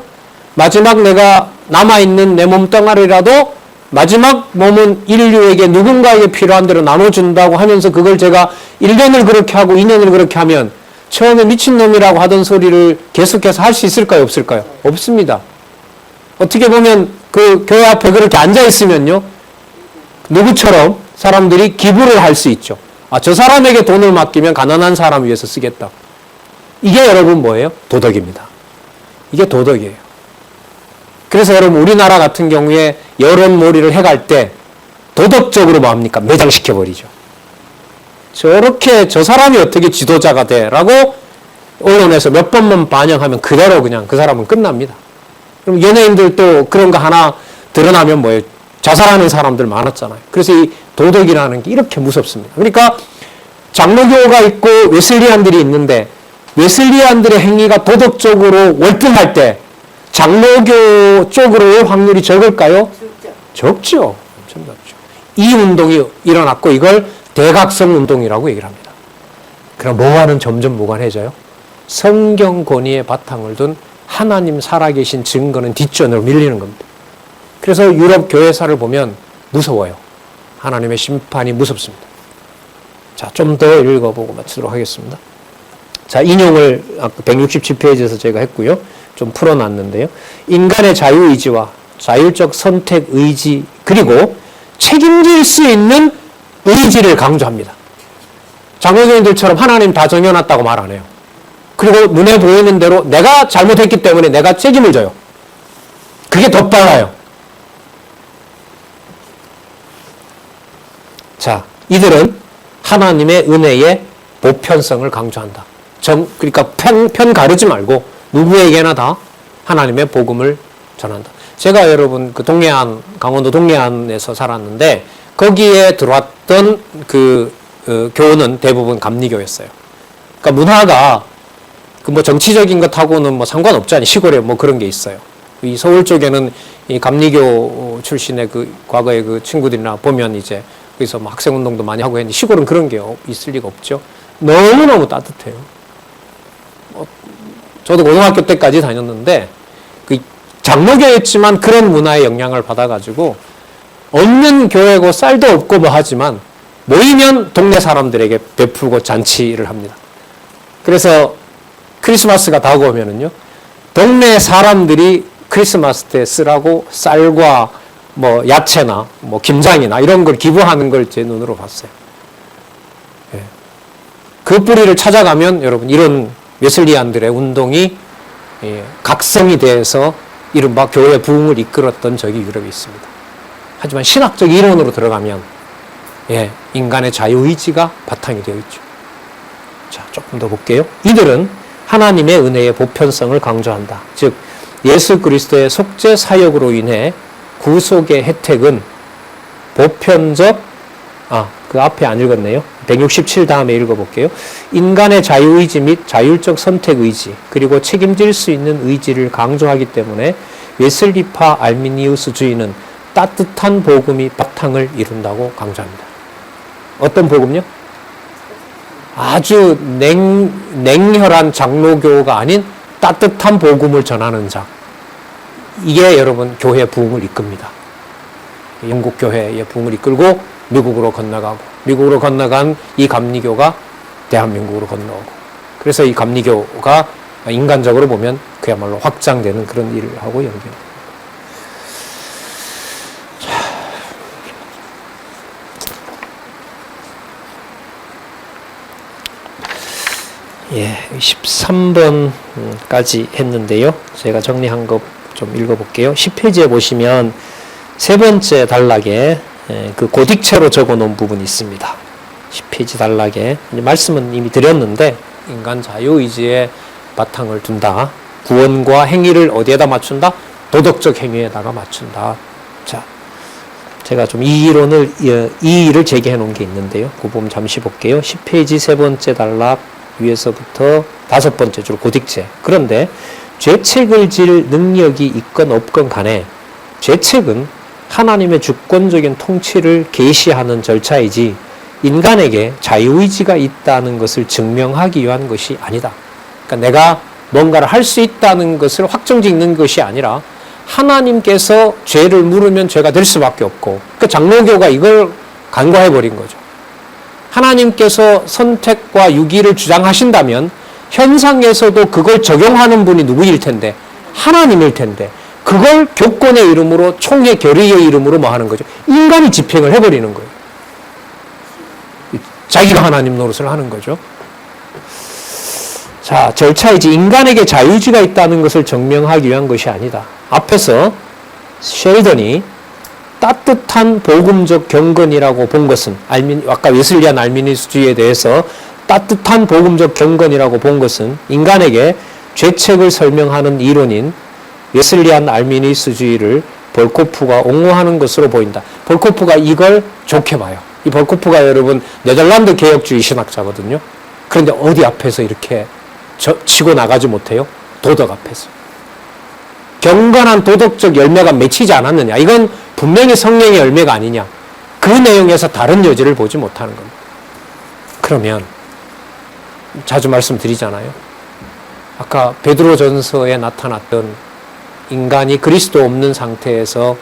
마지막 내가 남아있는 내 몸뚱아리라도 마지막 몸은 인류에게 누군가에게 필요한 대로 나눠준다고 하면서 그걸 제가 1년을 그렇게 하고 2년을 그렇게 하면 처음에 미친놈이라고 하던 소리를 계속해서 할 수 있을까요? 없을까요? 없습니다. 어떻게 보면 그 교회 앞에 그렇게 앉아있으면요. 누구처럼 사람들이 기부를 할 수 있죠. 아, 저 사람에게 돈을 맡기면 가난한 사람 위해서 쓰겠다. 이게 여러분 뭐예요? 도덕입니다. 이게 도덕이에요. 그래서 여러분 우리나라 같은 경우에 여론몰이를 해갈 때 도덕적으로 뭐 합니까? 매장시켜버리죠. 저렇게 저 사람이 어떻게 지도자가 돼? 라고 언론에서 몇 번만 반영하면 그대로 그냥 그 사람은 끝납니다. 그럼 연예인들도 그런 거 하나 드러나면 뭐예요? 자살하는 사람들 많았잖아요. 그래서 이 도덕이라는 게 이렇게 무섭습니다. 그러니까 장로교가 있고 웨슬리안들이 있는데 웨슬리안들의 행위가 도덕적으로 월등할 때 장로교 쪽으로의 확률이 적을까요? 적죠. 엄청 적죠. 이 운동이 일어났고 이걸 대각성 운동이라고 얘기를 합니다. 그럼 뭐와는 점점 무관해져요? 성경 권위의 바탕을 둔 하나님 살아계신 증거는 뒷전으로 밀리는 겁니다. 그래서 유럽 교회사를 보면 무서워요. 하나님의 심판이 무섭습니다. 자, 좀 더 읽어보고 마치도록 하겠습니다. 자, 인용을 167페이지에서 제가 했고요. 좀 풀어놨는데요. 인간의 자유의지와 자율적 선택 의지 그리고 책임질 수 있는 의지를 강조합니다. 장로교인들처럼 하나님 다 정해놨다고 말 안 해요. 그리고 눈에 보이는 대로 내가 잘못했기 때문에 내가 책임을 져요. 그게 더 빨라요. 자, 이들은 하나님의 은혜의 보편성을 강조한다. 그러니까 편 가르지 말고 누구에게나 다 하나님의 복음을 전한다. 제가 여러분 그 동해안, 강원도 동해안에서 살았는데 거기에 들어왔던 교우는 대부분 감리교였어요. 그러니까 문화가 그 뭐 정치적인 것하고는 뭐 상관없잖아요. 시골에 뭐 그런 게 있어요. 이 서울 쪽에는 이 감리교 출신의 그 과거의 그 친구들이나 보면 이제 거기서 뭐 학생운동도 많이 하고 했는데 시골은 그런 게 있을 리가 없죠. 너무너무 따뜻해요. 저도 고등학교 때까지 다녔는데 그 장로교였지만 그런 문화의 영향을 받아가지고 없는 교회고 쌀도 없고 뭐 하지만 모이면 동네 사람들에게 베풀고 잔치를 합니다. 그래서 크리스마스가 다가오면은요, 동네 사람들이 크리스마스 때 쓰라고 쌀과 뭐 야채나 뭐 김장이나 이런 걸 기부하는 걸 제 눈으로 봤어요. 예. 그 뿌리를 찾아가면 여러분 이런 웨슬리안들의 운동이 각성이 돼서 이른바 교회 부흥을 이끌었던 적이 유럽에 있습니다. 하지만 신학적 이론으로 들어가면 인간의 자유의지가 바탕이 되어 있죠. 자, 조금 더 볼게요. 이들은 하나님의 은혜의 보편성을 강조한다. 즉 예수 그리스도의 속죄 사역으로 인해 구속의 혜택은 보편적, 그 앞에 안 읽었네요. 167 다음에 읽어볼게요. 인간의 자유의지 및 자율적 선택의지 그리고 책임질 수 있는 의지를 강조하기 때문에 웨슬리파 알미니우스주의는 따뜻한 복음이 바탕을 이룬다고 강조합니다. 어떤 복음요? 아주 냉혈한 장로교가 아닌 따뜻한 복음을 전하는 자. 이게 여러분 교회 부흥을 이끕니다. 영국 교회의 부흥을 이끌고 미국으로 건너가고 미국으로 건너간 이 감리교가 대한민국으로 건너오고 그래서 이 감리교가 인간적으로 보면 그야말로 확장되는 그런 일을 하고 연결합니다. 예, 13번까지 했는데요. 제가 정리한 거 좀 읽어볼게요. 10페이지에 보시면 세 번째 단락에 그 고딕체로 적어놓은 부분이 있습니다. 10페이지 단락에 말씀은 이미 드렸는데 인간 자유의지에 바탕을 둔다. 구원과 행위를 어디에다 맞춘다? 도덕적 행위에다가 맞춘다. 자, 제가 좀 이 이론을, 이 일을 제기해 놓은 게 있는데요. 그 부분 잠시 볼게요. 10페이지 세 번째 단락 위에서부터 다섯 번째 줄 고딕체. 그런데 죄책을 질 능력이 있건 없건 간에 죄책은 하나님의 주권적인 통치를 계시하는 절차이지 인간에게 자유의지가 있다는 것을 증명하기 위한 것이 아니다. 그러니까 내가 뭔가를 할 수 있다는 것을 확정짓는 것이 아니라 하나님께서 죄를 물으면 죄가 될 수밖에 없고, 그 장로교가 이걸 간과해버린 거죠. 하나님께서 선택과 유기를 주장하신다면 현상에서도 그걸 적용하는 분이 누구일 텐데? 하나님일 텐데, 그걸 교권의 이름으로, 총회 결의의 이름으로 뭐 하는 거죠? 인간이 집행을 해버리는 거예요. 자기가 하나님 노릇을 하는 거죠. 자, 절차이지 인간에게 자유의지가 있다는 것을 증명하기 위한 것이 아니다. 앞에서 셰리던이 따뜻한 복음적 경건이라고 본 것은, 아까 웨슬리안 알미니스주의에 대해서 따뜻한 복음적 경건이라고 본 것은 인간에게 죄책을 설명하는 이론인 웨슬리안 알미니스주의를 볼코프가 옹호하는 것으로 보인다. 볼코프가 이걸 좋게 봐요. 이 볼코프가 여러분 네덜란드 개혁주의 신학자거든요. 그런데 어디 앞에서 이렇게 치고 나가지 못해요? 도덕 앞에서. 경건한 도덕적 열매가 맺히지 않았느냐. 이건 분명히 성령의 열매가 아니냐. 그 내용에서 다른 여지를 보지 못하는 겁니다. 그러면 자주 말씀드리잖아요. 아까 베드로전서에 나타났던 인간이 그리스도 없는 상태에서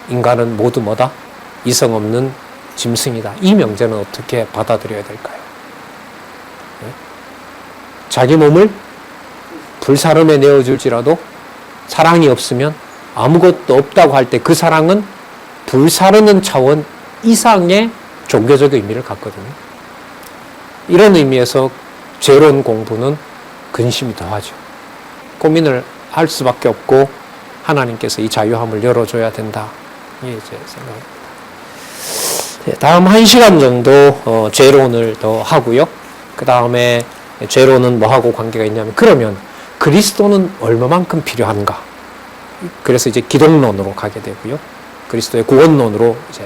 인간은 모두 뭐다? 이성 없는 짐승이다. 이 명제는 어떻게 받아들여야 될까요? 자기 몸을 불사름에 내어줄지라도 사랑이 없으면 아무것도 없다고 할 때 그 사랑은 불사르는 차원 이상의 종교적 의미를 갖거든요. 이런 의미에서 죄론 공부는 근심이 더하죠. 고민을 할 수밖에 없고 하나님께서 이 자유함을 열어줘야 된다. 이게 제 생각입니다. 다음 1시간 정도 죄론을 더 하고요. 그 다음에 죄론은 뭐하고 관계가 있냐면, 그러면 그리스도는 얼마만큼 필요한가? 그래서 이제 기독론으로 가게 되고요. 그리스도의 구원론으로 이제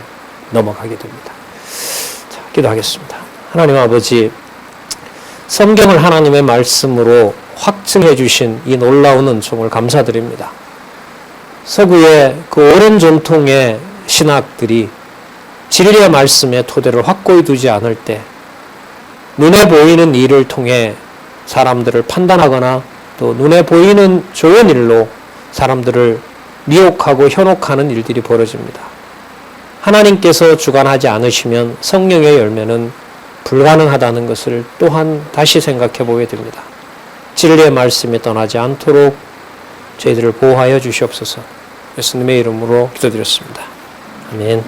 넘어가게 됩니다. 자, 기도하겠습니다. 하나님 아버지, 성경을 하나님의 말씀으로 확증해 주신 이 놀라운 은총을 감사드립니다. 서구의 그 오랜 전통의 신학들이 진리의 말씀의 토대를 확고히 두지 않을 때 눈에 보이는 일을 통해 사람들을 판단하거나 또 눈에 보이는 좋은 일로 사람들을 미혹하고 현혹하는 일들이 벌어집니다. 하나님께서 주관하지 않으시면 성령의 열매는 불가능하다는 것을 또한 다시 생각해 보게 됩니다. 진리의 말씀이 떠나지 않도록 저희들을 보호하여 주시옵소서. 예수님의 이름으로 기도드렸습니다. 아멘.